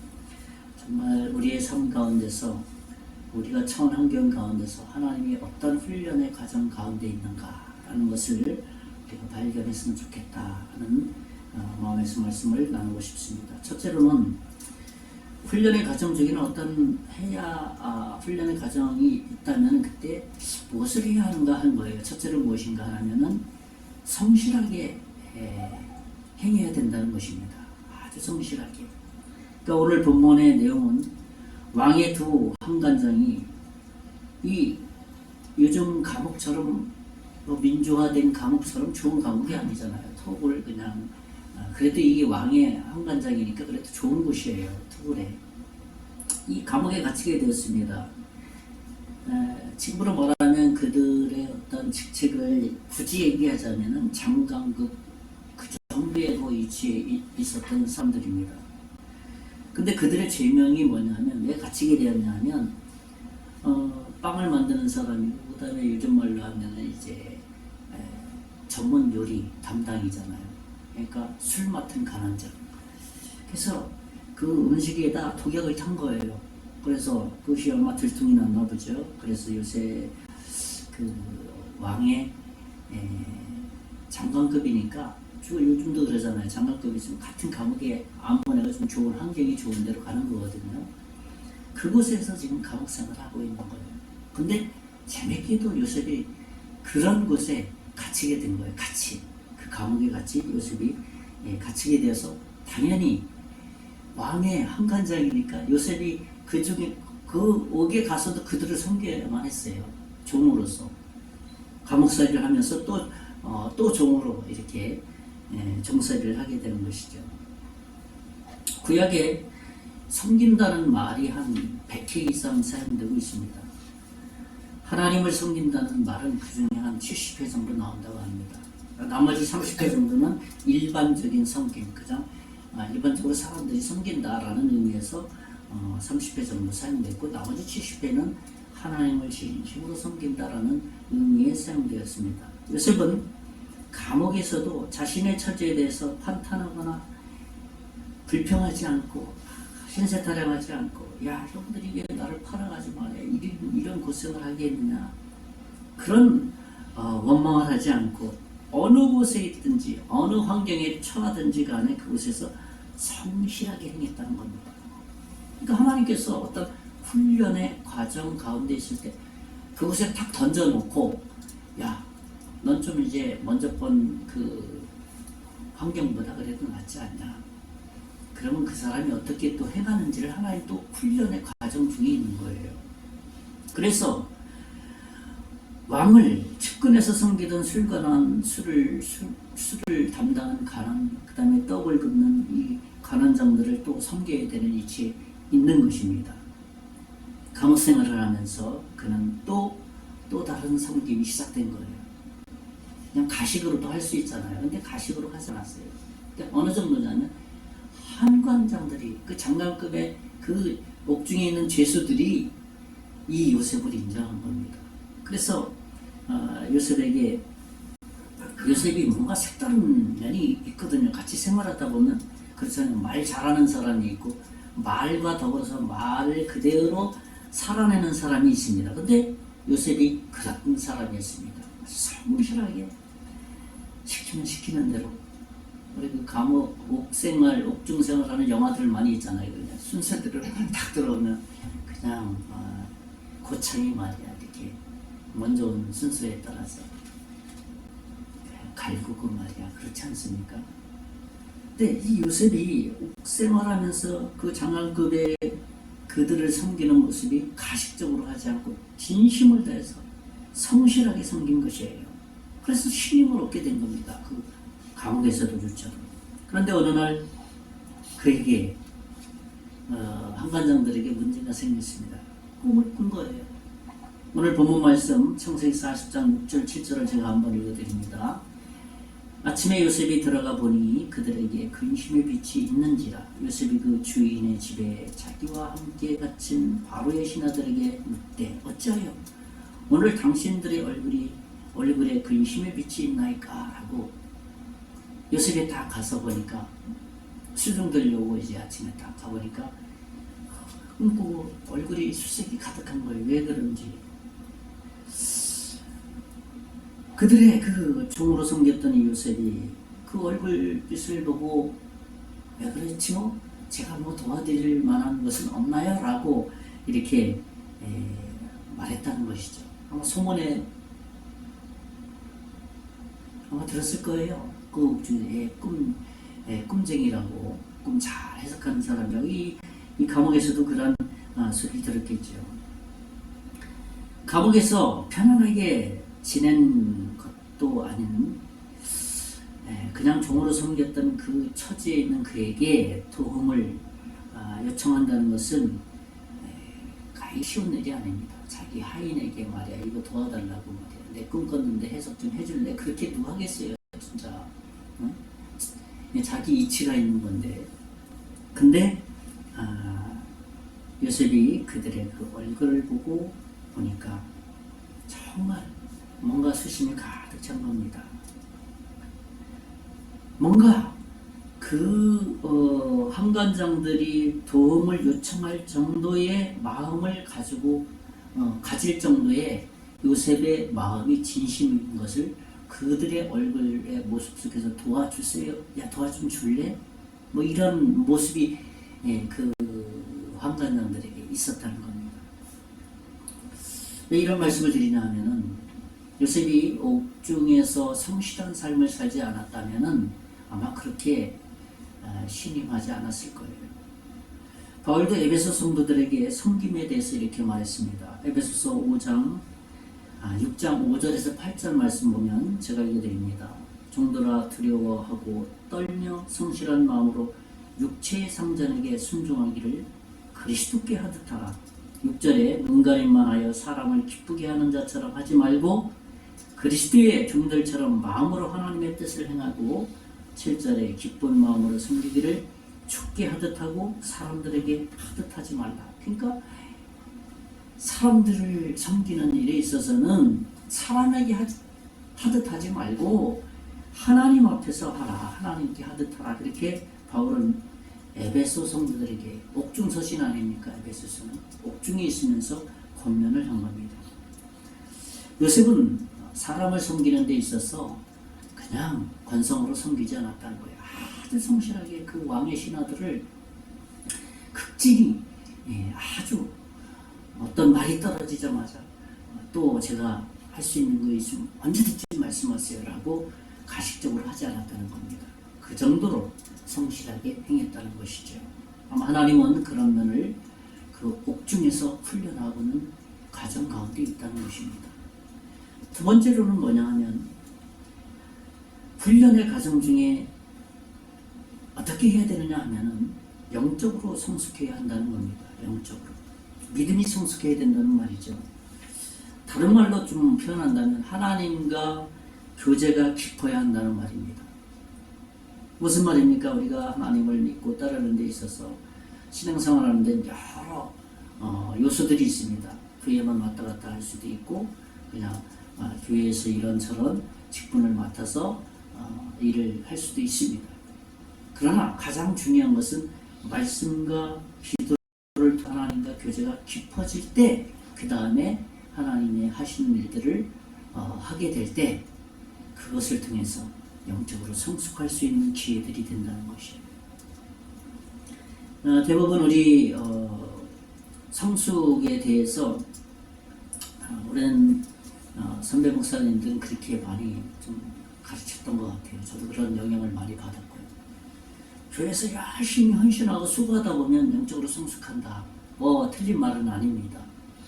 정말 우리의 삶 가운데서 우리가 처한 환경 가운데서 하나님이 어떤 훈련의 과정 가운데 있는가라는 것을 우리가 발견했으면 좋겠다 하는 마음에서 말씀을 나누고 싶습니다. 첫째로는 훈련의 과정 중에는 어떤 훈련의 과정이 있다면 그때 무엇을 해야 하는가 하는 거예요. 첫째로 무엇인가 하면은 성실하게 행해야 된다는 것입니다. 아주 성실하게. 그러니까 오늘 본문의 내용은 왕의 두 한간장이 이 요즘 감옥처럼 민주화된 감옥처럼 좋은 감옥이 아니잖아요. 톡을 그냥 그래도 이게 왕의 한간장이니까 그래도 좋은 곳이에요. 투굴에 이 감옥에 갇히게 되었습니다. 친구로 말하면 그들의 어떤 직책을 굳이 얘기하자면은 장관급 그 정도의 위치에 있었던 사람들입니다. 근데 그들의 죄명이 뭐냐면 왜 갇히게 되었냐면 빵을 만드는 사람이고 그다음에 요즘 말로 하면은 이제 전문 요리 담당이잖아요. 그러니까 술 맡은 간원장. 그래서 그 음식에다 독약을 탄 거예요. 그래서 그것이 얼마 들통이 났나 보죠. 그래서 요새 그 왕의 장관급이니까 요즘도 그러잖아요. 장관급이 좀 같은 감옥에 아무거나 좀 좋은 환경이 좋은 데로 가는 거거든요. 그곳에서 지금 감옥 생활을 하고 있는 거예요. 근데 재밌게도 요셉이 그런 곳에 갇히게 된 거예요. 그 감옥에 요셉이 갇히게 되어서 당연히 왕의 한간장이니까 요셉이 그 중에 그 옥에 가서도 그들을 섬겨야만 했어요. 종으로서 감옥살이를 하면서 또 종으로 이렇게 종살이를 하게 되는 것이죠. 구약에 섬긴다는 말이 한 100회 이상 사용되고 있습니다. 하나님을 섬긴다는 말은 그 중에 한 70회 정도 나온다고 합니다. 나머지 30회 정도는 일반적인 섬김, 일반적으로 사람들이 섬긴다라는 의미에서 30회 정도 사용됐고 나머지 70회는 하나님을 진심으로 섬긴다라는 의미에 사용되었습니다. 요셉은 감옥에서도 자신의 처지에 대해서 판단하거나 불평하지 않고 신세 타령하지 않고 야 형들이 왜 나를 팔아가지고 이런 고생을 하게 했느냐 그런 원망을 하지 않고 어느 곳에 있든지 어느 환경에 처하든지 간에 그곳에서 성실하게 행했다는 겁니다. 그러니까 하나님께서 어떤 훈련의 과정 가운데 있을 때 그곳에 탁 던져놓고 야, 넌 좀 이제 먼저 본 그 환경보다 그래도 낫지 않냐. 그러면 그 사람이 어떻게 또 행하는지를 하나님 또 훈련의 과정 중에 있는 거예요. 그래서 왕을 측근에서 섬기던 술관한 술을 담당한 가난, 그 다음에 떡을 굽는 이 가난장들을 또 섬겨야 되는 위치에 있는 것입니다. 감옥 생활을 하면서 그는 또 다른 섬김이 시작된 거예요. 그냥 가식으로도 할 수 있잖아요. 근데 가식으로 하지 않았어요. 그러니까 어느 정도냐면 한관장들이 그 장관급의 그 옥중에 있는 죄수들이 이 요셉을 인정한 겁니다. 그래서 요셉이 뭔가 색다른 면이 있거든요. 같이 생활하다 보면 그렇잖아요. 말 잘하는 사람이 있고 말과 더불어서 말을 그대로 살아내는 사람이 있습니다. 근데 요셉이 그런 사람이었습니다. 성실하게 시키는 대로 우리 그 감옥 옥생활 옥중생활하는 영화들 많이 있잖아요. 그냥 순서대로 딱 들어오면 그냥 고창이 말이야 이렇게 먼저 온 순서에 따라서 갈구고 말이야. 그렇지 않습니까? 근데 이 요셉이 옥생활하면서 그 장관급의 그들을 섬기는 모습이 가식적으로 하지 않고 진심을 다해서 성실하게 섬긴 것이에요. 그래서 신임을 얻게 된 겁니다. 그 감옥에서도 그렇죠. 그런데 어느 날 그에게 한관장들에게 문제가 생겼습니다. 꿈을 꾼 거예요. 오늘 본문 말씀 창세기 40장 6절 7절을 제가 한번 읽어드립니다. 아침에 요셉이 들어가 보니 그들에게 근심의 빛이 있는지라. 요셉이 그 주인의 집에 자기와 함께 갇힌 바로의 신하들에게 묻되 어찌하여 오늘 당신들의 얼굴에 근심의 빛이 있나이까 하고 요셉이 딱 가서 보니까 수중 들려오고 이제 아침에 딱 가보니까 꿈꾸고 얼굴이 수색이 가득한 거예요. 왜 그런지. 그들의 그 종으로 섬겼던 이 요셉이 그 얼굴빛을 보고 왜 그랬지 뭐? 제가 뭐 도와드릴 만한 것은 없나요? 라고 이렇게 말했다는 것이죠. 아마 소문에 아마 들었을 거예요. 그 중에 꿈쟁이라고 꿈 잘 해석하는 사람이라고 이 감옥에서도 그런 소리를 들었겠죠. 감옥에서 편안하게 지낸 것도 아닌 그냥 종으로 섬겼던 그 처지에 있는 그에게 도움을 요청한다는 것은 가히 쉬운 일이 아닙니다. 자기 하인에게 말이야 이거 도와달라고 말이야 내 꿈 꿨는데 해석 좀 해줄래? 그렇게 누가 하겠어요 진짜. 응? 자기 이치가 있는 건데. 근데 요셉이 그들의 그 얼굴을 보고 보니까 정말 뭔가 수심이 가득 찬 겁니다. 뭔가 그 한관장들이 도움을 요청할 정도의 마음을 가질 정도의 요셉의 마음이 진심인 것을 그들의 얼굴의 모습 속에서 도와주세요. 야 도와좀 줄래? 뭐 이런 모습이 그 한관장들에게 있었다는 겁니다. 왜 이런 말씀을 드리냐 하면은 요셉이 옥중에서 성실한 삶을 살지 않았다면은 아마 그렇게 신임하지 않았을 거예요. 바울도 에베소 성도들에게 섬김에 대해서 이렇게 말했습니다. 에베소서 6장 5절에서 8절 말씀 보면 제가 읽어드립니다. 종들아 두려워하고 떨며 성실한 마음으로 육체의 상전에게 순종하기를 그리스도께 하듯 하라. 6절에 눈가림만 하여 사람을 기쁘게 하는 자처럼 하지 말고 그리스도의 종들처럼 마음으로 하나님의 뜻을 행하고 7절에 기쁜 마음으로 섬기기를 죽게 하듯 하고 사람들에게 하듯 하지 말라. 그러니까 사람들을 섬기는 일에 있어서는 사람에게 하듯 하지 말고 하나님 앞에서 하라. 하나님께 하듯 하라. 그렇게 바울은 에베소 성도들에게 옥중 서신 아닙니까? 에베소서는 옥중에 있으면서 권면을 한 겁니다. 요셉은 사람을 섬기는 데 있어서 그냥 관성으로 섬기지 않았다는 거예요. 아주 성실하게 그 왕의 신하들을 극진히 아주 어떤 말이 떨어지자마자 또 제가 할 수 있는 거 있으면 언제든지 말씀하세요 라고 가식적으로 하지 않았다는 겁니다. 그 정도로 성실하게 행했다는 것이죠. 아마 하나님은 그런 면을 그 옥중에서 훈련하고는 과정 가운데 있다는 것입니다. 두 번째로는 뭐냐 하면 훈련의 과정 중에 어떻게 해야 되느냐 하면은 영적으로 성숙해야 한다는 겁니다. 영적으로. 믿음이 성숙해야 된다는 말이죠. 다른 말로 좀 표현한다면 하나님과 교제가 깊어야 한다는 말입니다. 무슨 말입니까? 우리가 하나님을 믿고 따르는 데 있어서 신앙생활하는 데 여러 요소들이 있습니다. 교회만 왔다 갔다 할 수도 있고 그냥 교회에서 이런저런 직분을 맡아서 일을 할 수도 있습니다. 그러나 가장 중요한 것은 말씀과 기도를 하나님과 교제가 깊어질 때 그 다음에 하나님의 하시는 일들을 하게 될 때 그것을 통해서 영적으로 성숙할 수 있는 기회들이 된다는 것이에요. 대부분 우리 성숙에 대해서 오랜 선배 목사님들은 그렇게 많이 좀 가르쳤던 것 같아요. 저도 그런 영향을 많이 받았고요. 교회에서 열심히 헌신하고 수고하다 보면 영적으로 성숙한다. 뭐 틀린 말은 아닙니다.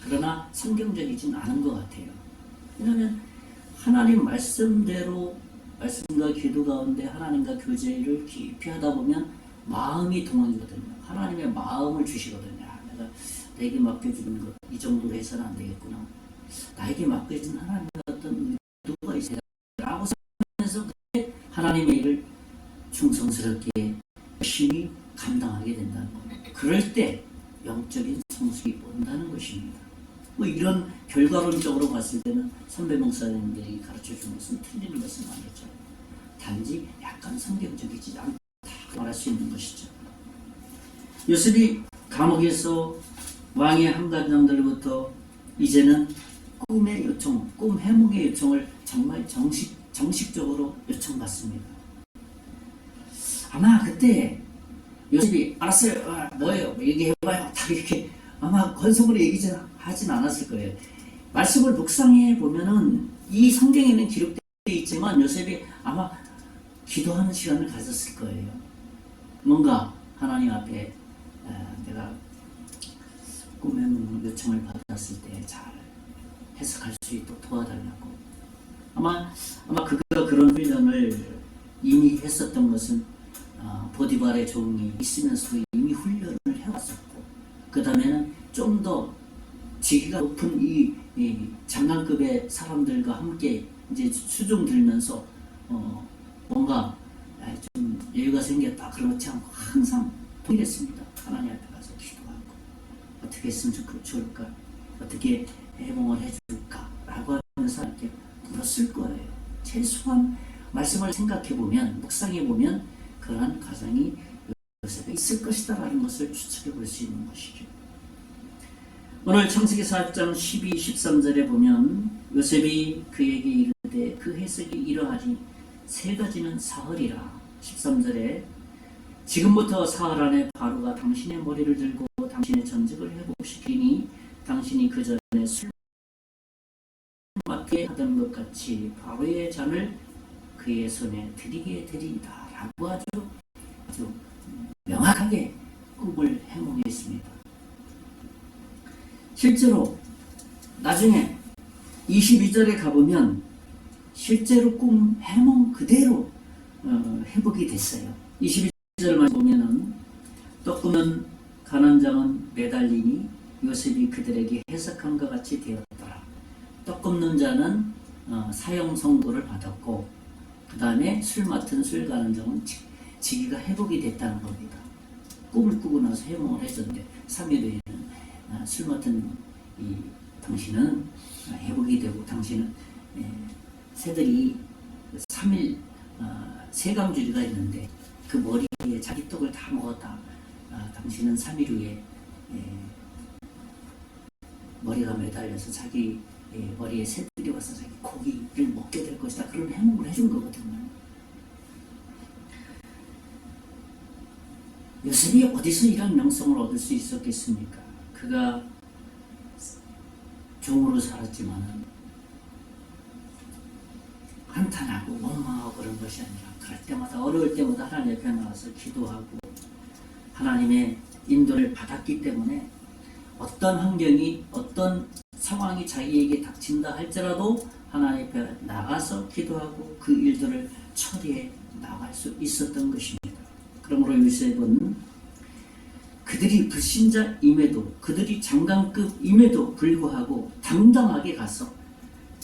그러나 성경적이진 않은 것 같아요. 왜냐하면 하나님 말씀대로 말씀과 기도 가운데 하나님과 교제를 깊이 하다 보면 마음이 동하거든요. 하나님의 마음을 주시거든요. 내가 내게 맡겨주는 것 이 정도로 해서는 안 되겠구나. 나에게 맡겨진 하나님의 어떤 의도가 있어야 라고 생각하면서 하나님의 일을 충성스럽게 열심히 감당하게 된다는 겁니다. 그럴 때 영적인 성숙이 온다는 것입니다. 뭐 이런 결과론적으로 봤을 때는 선배 목사님들이 가르쳐준 것은 틀리는 것은 아니죠. 단지 약간 성경적이지 않다 말할 수 있는 것이죠. 요셉이 감옥에서 왕의 한관장들로부터 이제는 꿈의 요청, 꿈 해몽의 요청을 정말 정식적으로 요청받습니다. 아마 그때 요셉이 알았어요. 뭐예요? 얘기해봐요. 다 이렇게 아마 건성으로 얘기하진 않았을 거예요. 말씀을 묵상해 보면은 이 성경에는 기록되어 있지만 요셉이 아마 기도하는 시간을 가졌을 거예요. 뭔가 하나님 앞에 내가 꿈의 요청을 받았을 때 잘 해석할 수 있도록 도와달라고. 아마 그가 그런 훈련을 이미 했었던 것은 보디발의 종이 있으면서도 이미 훈련을 해왔었고, 그 다음에는 좀 더 직위가 높은 이 장관급의 사람들과 함께 이제 수종 들면서 뭔가 좀 여유가 생겼다 그렇지 않고 항상 동일했습니다. 하나님 앞에 가서 기도하고 어떻게 했으면 좋을까, 어떻게 해몽을 해줄까 라고 하면서 이렇게 물었을 거예요. 최소한 말씀을 생각해보면, 묵상해보면 그러한 가정이 요셉에 있을 것이다 라는 것을 추측해 볼 수 있는 것이죠. 오늘 창세기 4장 12, 13절에 보면 요셉이 그에게 이르되 그 해석이 이러하니 세 가지는 사흘이라. 13절에 지금부터 사흘 안에 바로가 당신의 머리를 들고 당신의 전직을 회복시키니 당신이 그 전에 술 맞게 하던 것 같이 바로의 잔을 그의 손에 드리게 되리이다 라고 아주 명확하게 꿈을 해몽했습니다. 실제로 나중에 22절에 가보면 실제로 꿈 해몽 그대로 회복이 됐어요. 22절만 보면은 떡구는 가난장은 매달리니 요셉이 그들에게 해석한 것 같이 되었더라. 떡 굽는 자는 사형 선고를 받았고 그 다음에 술 맡은 술 가는 자는 직위가 회복이 됐다는 겁니다. 꿈을 꾸고 나서 해몽을 했었는데 3일 후에는 술 맡은 이 당신은 회복이 되고 당신은 새들이 3일 세강주리가 있는데 그 머리에 자기 떡을 다 먹었다. 당신은 3일 후에 머리가 매달려서 자기 머리에 새들이 와서 자기 고기를 먹게 될 것이다. 그런 해몽을 해준 거거든요. 요셉이 어디서 이런 명성을 얻을 수 있었겠습니까? 그가 종으로 살았지만은 한탄하고 원망하고 그런 것이 아니라 그럴 때마다 어려울 때마다 하나님 옆에 나와서 기도하고 하나님의 인도를 받았기 때문에 어떤 환경이 어떤 상황이 자기에게 닥친다 할지라도 하나님 앞에 나가서 기도하고 그 일들을 처리해 나갈 수 있었던 것입니다. 그러므로 요셉은 그들이 불신자임에도 그들이 장관급임에도 불구하고 당당하게 가서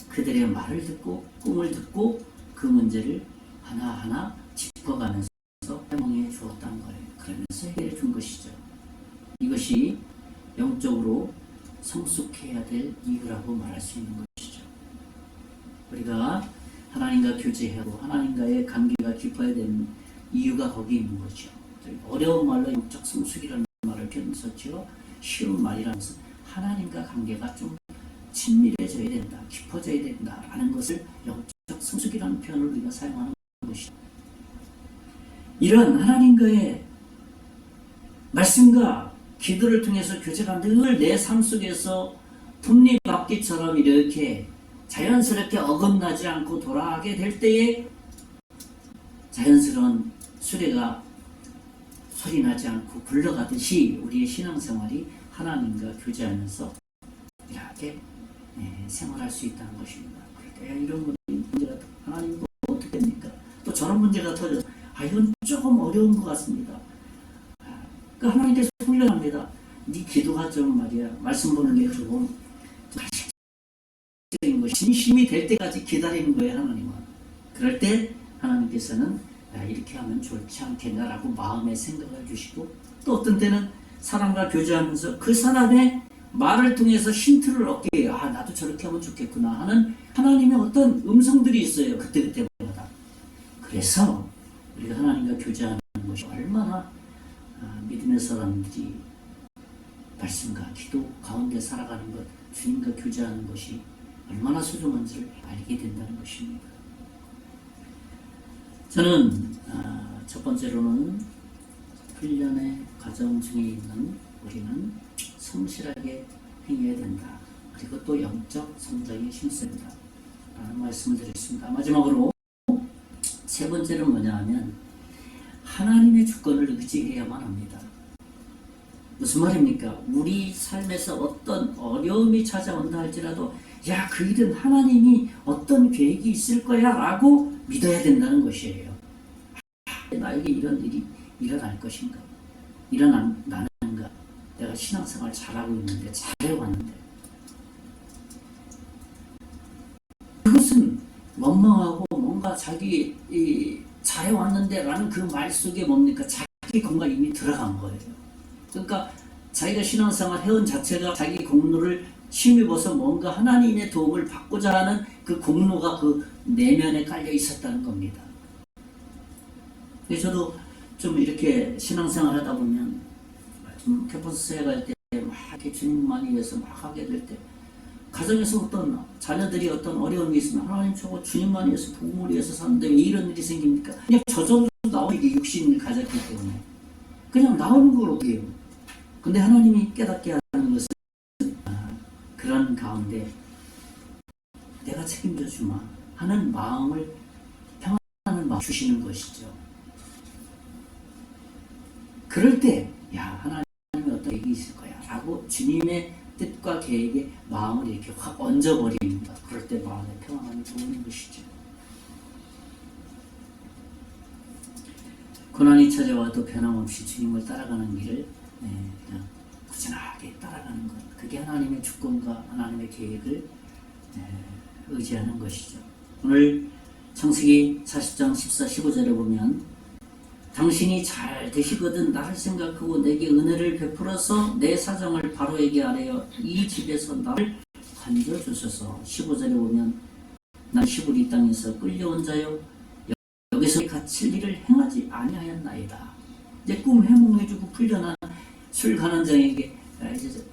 그들의 말을 듣고 꿈을 듣고 그 문제를 하나하나 짚어가면서 해몽해 주었다는 거예요. 그러면서 해결해 준 것이죠. 이것이 영적으로 성숙해야 될 이유라고 말할 수 있는 것이죠. 우리가 하나님과 교제하고 하나님과의 관계가 깊어야 되는 이유가 거기 있는 거죠. 어려운 말로 영적 성숙이라는 말을 표현했었죠. 쉬운 말이라면서 하나님과 관계가 좀 친밀해져야 된다, 깊어져야 된다라는 것을 영적 성숙이라는 표현을 우리가 사용하는 것이죠. 이런 하나님과의 말씀과 기도를 통해서 교제가 늘 내 삶 속에서 톱니바퀴처럼 이렇게 자연스럽게 어긋나지 않고 돌아가게 될 때에 자연스러운 수레가 소리나지 않고 굴러가듯이 우리의 신앙생활이 하나님과 교제하면서 이렇게 생활할 수 있다는 것입니다. 그럴 때 이런 문제가 하나님도 어떻게 됩니까? 또 저런 문제가 터져서 이건 조금 어려운 것 같습니다. 그러니까 하나님께서 훈련합니다. 네 기도가 좀 말이야 말씀 보는 게 조금 가식적인 거 진심이 될 때까지 기다리는 거예요. 하나님은. 그럴 때 하나님께서는 이렇게 하면 좋지 않겠나라고 마음의 생각을 주시고 또 어떤 때는 사람과 교제하면서 그 사람의 말을 통해서 힌트를 얻게 해요. 나도 저렇게 하면 좋겠구나 하는 하나님의 어떤 음성들이 있어요. 그때마다. 그래서 우리가 하나님과 교제하는 것이 얼마나 믿음의 사람들이 말씀과 기도 가운데 살아가는 것, 주님과 교제하는 것이 얼마나 소중한지를 알게 된다는 것입니다. 저는 첫 번째로는 훈련의 과정 중에 있는 우리는 성실하게 행해야 된다. 그리고 또 영적 성장에 힘씁니다. 라는 말씀을 드렸습니다. 마지막으로 세 번째는 뭐냐 하면 하나님의 주권을 의지해야만 합니다. 무슨 말입니까? 우리 삶에서 어떤 어려움이 찾아온다 할지라도 그 일은 하나님이 어떤 계획이 있을 거야 라고 믿어야 된다는 것이에요. 나에게 이런 일이 일어날 것인가? 일어나는가? 내가 신앙생활 잘하고 있는데 잘해왔는데 그것은 원망하고 뭔가 자기 잘해왔는데 라는 그 말 속에 뭡니까? 자기 공간이 이미 들어간 거예요. 그러니까 자기가 신앙생활 해온 자체가 자기 공로를 힘입어서 뭔가 하나님의 도움을 받고자 하는 그 공로가 그 내면에 깔려 있었다는 겁니다. 저도 좀 이렇게 신앙생활 하다 보면 좀 캠퍼스에 갈 때 막 이렇게 주님만을 위해서 막 하게 될 때 가정에서 어떤 자녀들이 어떤 어려움이 있으면 하나님 저거 주님만 위해서 복음을 위해서 사는데 왜 이런 일이 생깁니까? 그냥 저절로 나오는 게 육신을 가졌기 때문에 그냥 나오는 걸 어떻게 해요? 근데 하나님이 깨닫게 하는 것은 그런 가운데 내가 책임져 주마 하는 마음을 평안한 마음 주시는 것이죠. 그럴 때 하나님이 어떤 계획이 있을 거야 라고 주님의 뜻과 계획에 마음을 이렇게 확 얹어버립니다. 그럴 때 마음의 평안함이 오는 것이죠. 고난이 찾아와도 변함없이 주님을 따라가는 길을 그냥 꾸준하게 따라가는 것, 그게 하나님의 주권과 하나님의 계획을 의지하는 것이죠. 오늘 창세기 40장 14, 15절에 보면 당신이 잘 되시거든 나를 생각하고 내게 은혜를 베풀어서 내 사정을 바로에게 아뢰어 이 집에서 나를 건져주소서. 15절에 보면 난 시부리 땅에서 끌려온 자요 여기서 갇힐 일을 행하지 아니하였나이다. 이제 꿈 해몽해주고 풀려난 술 가난장에게 이제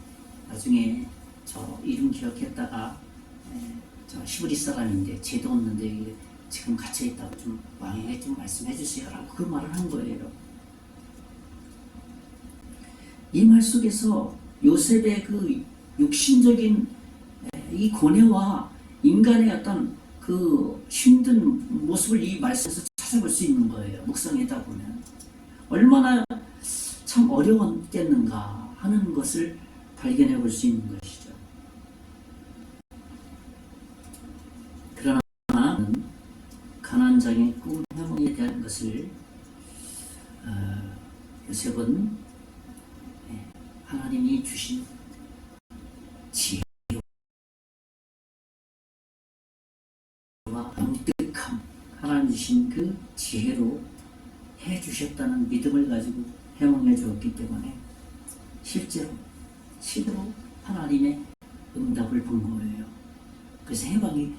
나중에 저 이름 기억했다가 저 시부리 사람인데 죄도 없는데 지금 갇혀있다고 좀 왕에게 좀 말씀해 주세요 라고 그 말을 한 거예요. 이 말 속에서 요셉의 그 육신적인 이 고뇌와 인간의 어떤 그 힘든 모습을 이 말씀에서 찾아볼 수 있는 거예요. 묵상하다 보면 얼마나 참 어려웠겠는가 하는 것을 발견해 볼 수 있는 것이죠. 그러나 가나안 장의 꿈 해몽에 대한 것을 요셉은 하나님이 주신 지혜와 영특함, 하나님 주신 그 지혜로 해주셨다는 믿음을 가지고 해몽해 주었기 때문에 실제로 하나님의 응답을 본 거예요. 그래서 해방이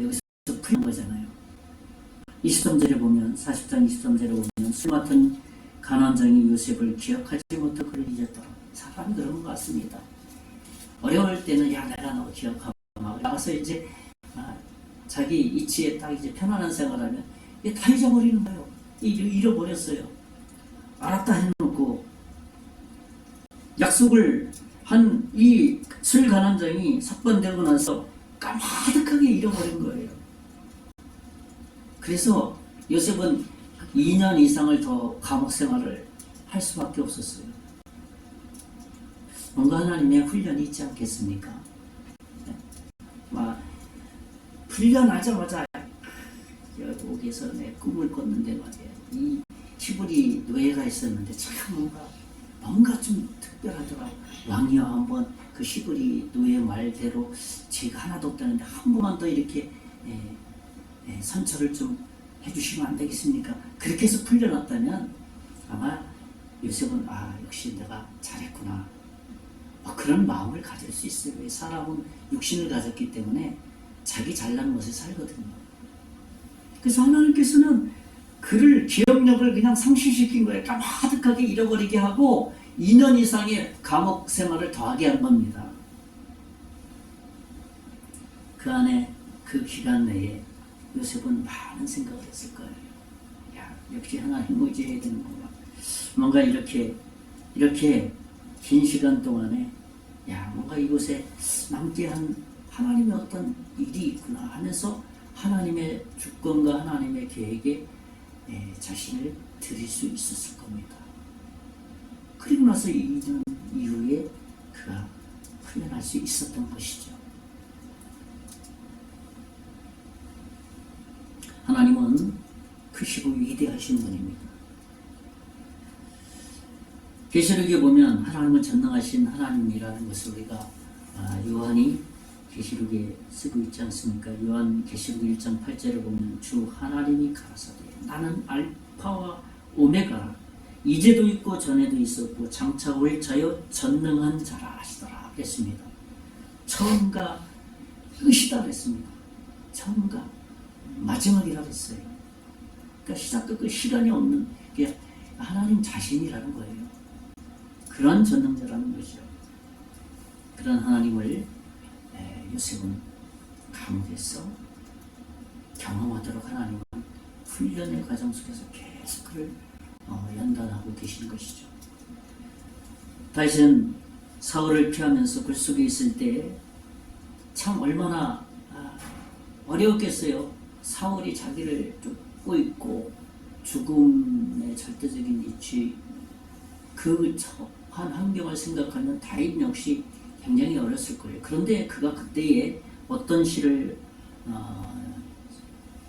여기서 풀린 거잖아요. 23절에 보면 40장 23절에 보면 술 맡은 가나안 장이 요셉을 기억하지 못하고 그를 잊었더라. 사람이 그런 것 같습니다. 어려울 때는 야 내가 너 기억하고 막 나가서 이제 자기 이치에 딱 이제 편안한 생활하면 이게 다 잊어버리는 거예요. 잃어버렸어요. 알았다 해놓고 약속을 한 이 술 가나안 장이 석방되고 나서 까마득하게 잃어버린 거예요. 그래서 요셉은 2년 이상을 더 감옥 생활을 할 수밖에 없었어요. 뭔가 하나님의 훈련이 있지 않겠습니까? 훈련하자마자 여기에서 내 꿈을 꿨는데 말이에요. 이 히브리 노예가 있었는데 참 뭔가 좀 특별하더라. 왕이여 한번 그 히브리 노예 말대로 죄가 하나도 없다는데 한 번만 더 이렇게 선처를 좀 해주시면 안 되겠습니까? 그렇게 해서 풀려났다면 아마 요셉은 역시 내가 잘했구나 그런 마음을 가질 수 있어요. 왜 사람은 육신을 가졌기 때문에 자기 잘난 것에 살거든요. 그래서 하나님께서는 그를 기억력을 그냥 상실시킨 거예요. 까마득하게 잃어버리게 하고 2년 이상의 감옥 생활을 더하게 한 겁니다. 그 안에 그 기간 내에 요셉은 많은 생각을 했을 거예요. 야, 역시 하나님 의지해야 되는구나. 뭔가 이렇게 긴 시간 동안에 뭔가 이곳에 남게 한 하나님의 어떤 일이 있구나 하면서 하나님의 주권과 하나님의 계획에 자신을 드릴 수 있었을 겁니다. 그리고 나서 2년 이후에 그가 풀려날 수 있었던 것이죠. 하나님은 크시고 위대하신 분입니다. 계시록에 보면 하나님은 전능하신 하나님이라는 것을 우리가 요한이 계시록에 쓰고 있지 않습니까? 요한 계시록 1장 8절에 보면 주 하나님이 가라사대 나는 알파와 오메가라 이제도 있고 전에도 있었고 장차 올 자여 전능한 자라 하시더라 그랬습니다. 처음과 끝이다 그랬습니다. 처음과 마지막이라 그랬어요. 그러니까 시작과 끝 시간이 없는 게 하나님 자신이라는 거예요. 그런 전능자라는 것이죠. 그런 하나님을 요셉은 감옥에서 경험하도록 하나님은 훈련의 과정 속에서 계속 그를 연단하고 계신 것이죠. 다윗은 사울을 피하면서 굴 속에 있을 때 참 얼마나 어려웠겠어요. 사울이 자기를 쫓고 있고 죽음의 절대적인 이치 그 한 환경을 생각하면 다윗 역시 굉장히 어렸을 거예요. 그런데 그가 그때에 어떤 시를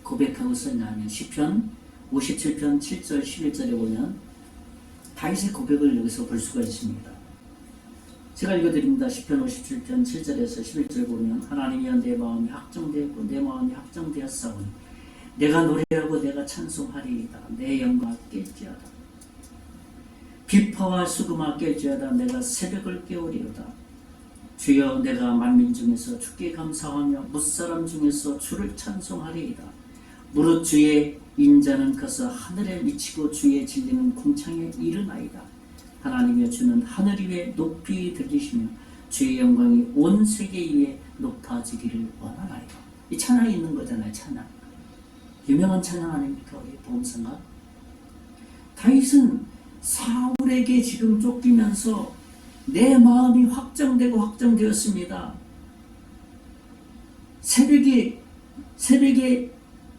고백하고 썼냐면 시편 57편 7절 11절에 보면 다윗의 고백을 여기서 볼 수가 있습니다. 제가 읽어드립니다. 시편 57편 7절에서 11절 보면 하나님이여 내 마음이 확정되었고 내 마음이 확정되었사오니 내가 노래하고 내가 찬송하리이다. 내 영광을 깰지어다. 비파와 수금아 깰지어다. 내가 새벽을 깨우리로다. 주여 내가 만민 중에서 주께 감사하며 무사람 중에서 주를 찬송하리이다. 무릇 주의 인자는 커서 하늘에 미치고 주의 진리는 궁창에 이르나이다. 하나님이여 주는 하늘 위에 높이 들리시며 주의 영광이 온 세계 위에 높아지기를 원하나이다. 이 찬양이 있는 거잖아요. 찬양. 유명한 찬양 아닙니까? 우리 보험성가. 다윗은 사울의 바울에게 지금 쫓기면서 내 마음이 확정되고 확정되었습니다. 새벽에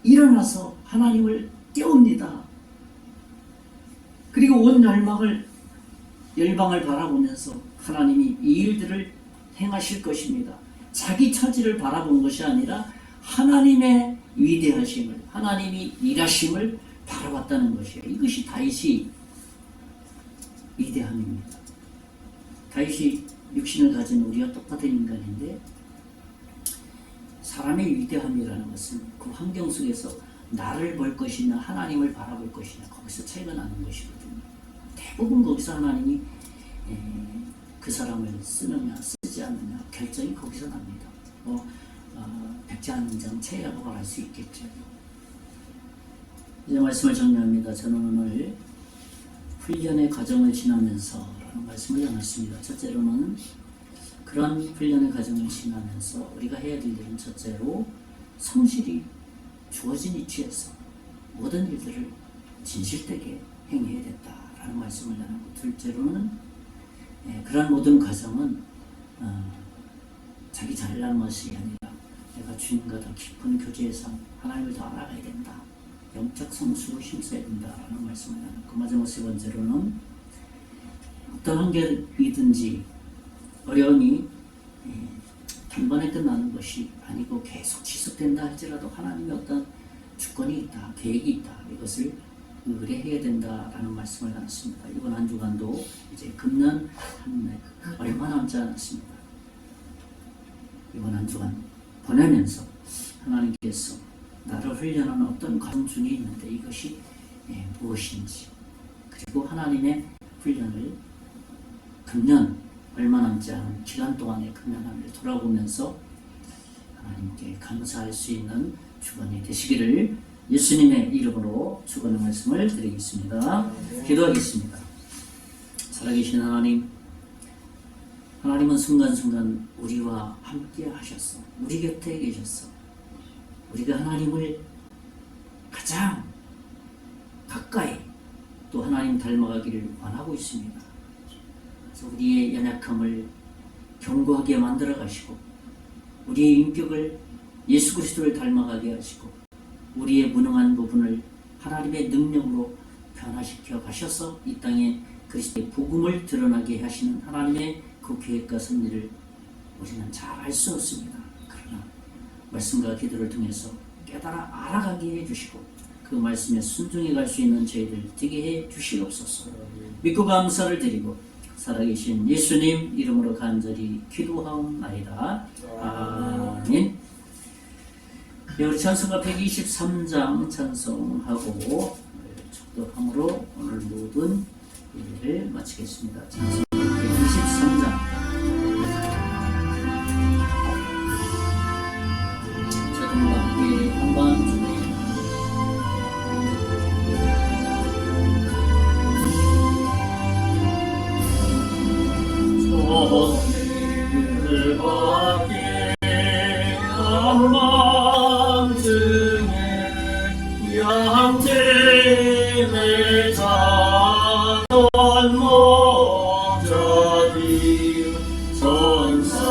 일어나서 하나님을 깨웁니다. 그리고 온 열방을 바라보면서 하나님이 이 일들을 행하실 것입니다. 자기 처지를 바라본 것이 아니라 하나님의 위대하심을, 하나님이 일하심을 바라봤다는 것이에요. 이것이 다윗이 위대함입니다. 다윗이 육신을 가진 우리와 똑같은 인간인데, 사람의 위대함이라는 것은 그 환경 속에서 나를 볼 것이냐 하나님을 바라볼 것이냐, 거기서 차이가 나는 것이거든요. 대부분 거기서 하나님이 그 사람을 쓰느냐 쓰지 않느냐 결정이 거기서 납니다. 백자한장 차이라고 말할 수 있겠죠. 이제 말씀을 정리합니다. 저는 오늘 훈련의 과정을 지나면서 라는 말씀을 나눴습니다. 첫째로는 그런 훈련의 과정을 지나면서 우리가 해야 될 일은 첫째로 성실히 주어진 위치에서 모든 일들을 진실되게 행해야 된다라는 말씀을 나누고, 둘째로는 그런 모든 과정은 자기 잘난 것이 아니라 내가 주님과 더 깊은 교제에서 하나님을 더 알아가야 된다, 영적 성수로 힘써야 된다라는 말씀을 나누고, 마지막 세 번째로는 어떤 환경이든지 어려움이 단번에 끝나는 것이 아니고 계속 지속된다 할지라도 하나님의 어떤 주권이 있다, 계획이 있다, 이것을 의뢰해야 된다라는 말씀을 나눴습니다. 이번 한 주간도 이제 금년 얼마 남지 않았습니다. 이번 한 주간 보내면서 하나님께서 나를 훈련하는 어떤 과정 중에 있는데 이것이 무엇인지, 그리고 하나님의 훈련을 금년 얼마 남지 않은 기간 동안의 금년을 돌아보면서 하나님께 감사할 수 있는 주간이 되시기를 예수님의 이름으로 축원의 말씀을 드리겠습니다. 기도하겠습니다. 살아계신 하나님, 하나님은 순간순간 우리와 함께 하셨어. 우리 곁에 계셨어. 우리가 하나님을 가장 가까이 또 하나님 닮아가기를 원하고 있습니다. 그래서 우리의 연약함을 견고하게 만들어 가시고, 우리의 인격을 예수 그리스도를 닮아가게 하시고, 우리의 무능한 부분을 하나님의 능력으로 변화시켜 가셔서 이 땅에 그리스도의 복음을 드러나게 하시는 하나님의 그 계획과 섭리를 우리는 잘 알 수 없습니다. 그러나 말씀과 기도를 통해서 깨달아 알아가게 해주시고 그 말씀에 순종해 갈 수 있는 저희들 되게 해 주시옵소서. 믿고 감사를 드리고 살아계신 예수님 이름으로 간절히 기도하옵나이다. 아멘. 우리 찬송가 123장 찬송하고 축도함으로 오늘 모든 일을 마치겠습니다. 찬송가 123장 저들과 함께 한번 준비해 저들과 함께 한번 양팀을 잡던 목자들 천사들이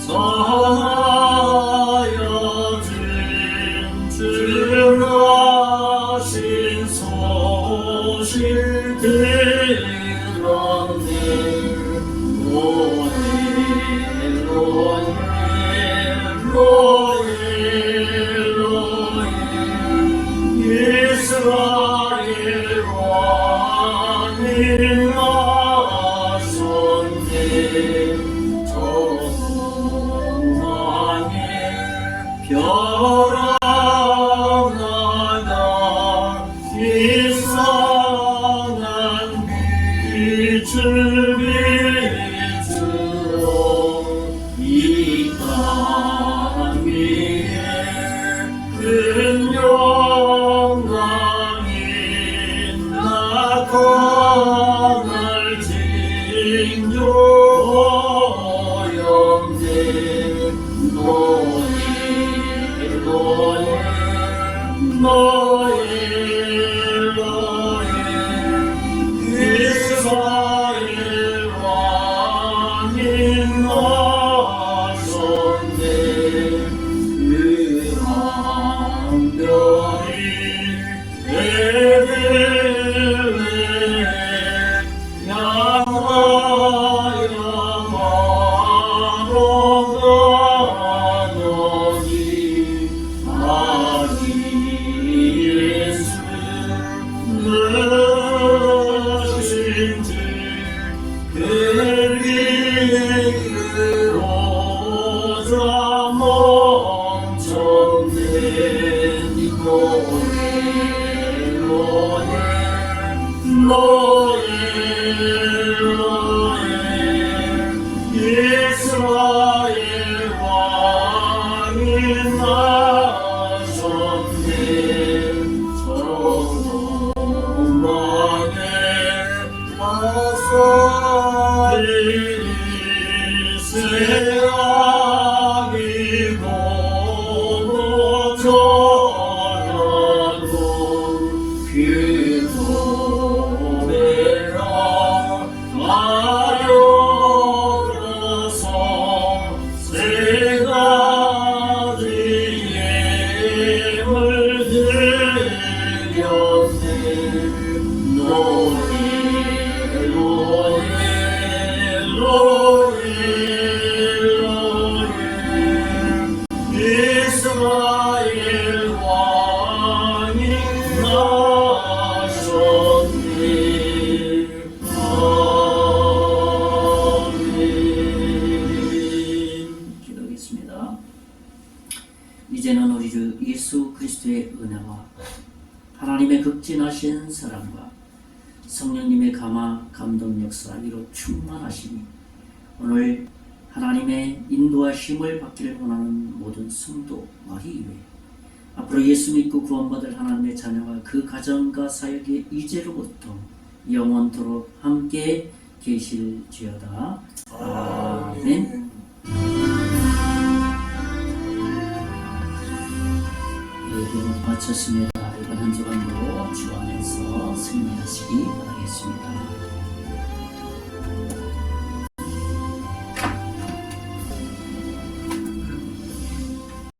전하여 준 주하신 소식 들었네. 이스라엘 왕이 나섰네. 저 공항에 벼랑하다 이상한 빛을 비추어 이 땅 위에 큰 영광이 나타날 징조였네. 너의 이스라엘 왕이 나셨네. 저동방에 와서 세상이고 전하고 기도해라 하여서 세 가지 예물 드렸네. 노래 이스라엘 왕이 나셨네. 아멘. 기도하겠습니다. 이제는 우리 주 예수 그리스도의 은혜와 하나님의 극진하신 사랑과 성령님의 감화 감동 역사 위로 충만하시니 오늘 하나님의 인도하심을 받기를 원하는 모든 성도와 이외 앞으로 예수 믿고 구원받을 하나님의 자녀가 그 가정과 사역에 이제로부터 영원토록 함께 계실지어다. 아멘. 예배를 마쳤습니다. 이번 한 주간도 주 안에서 승리하시기 바라겠습니다.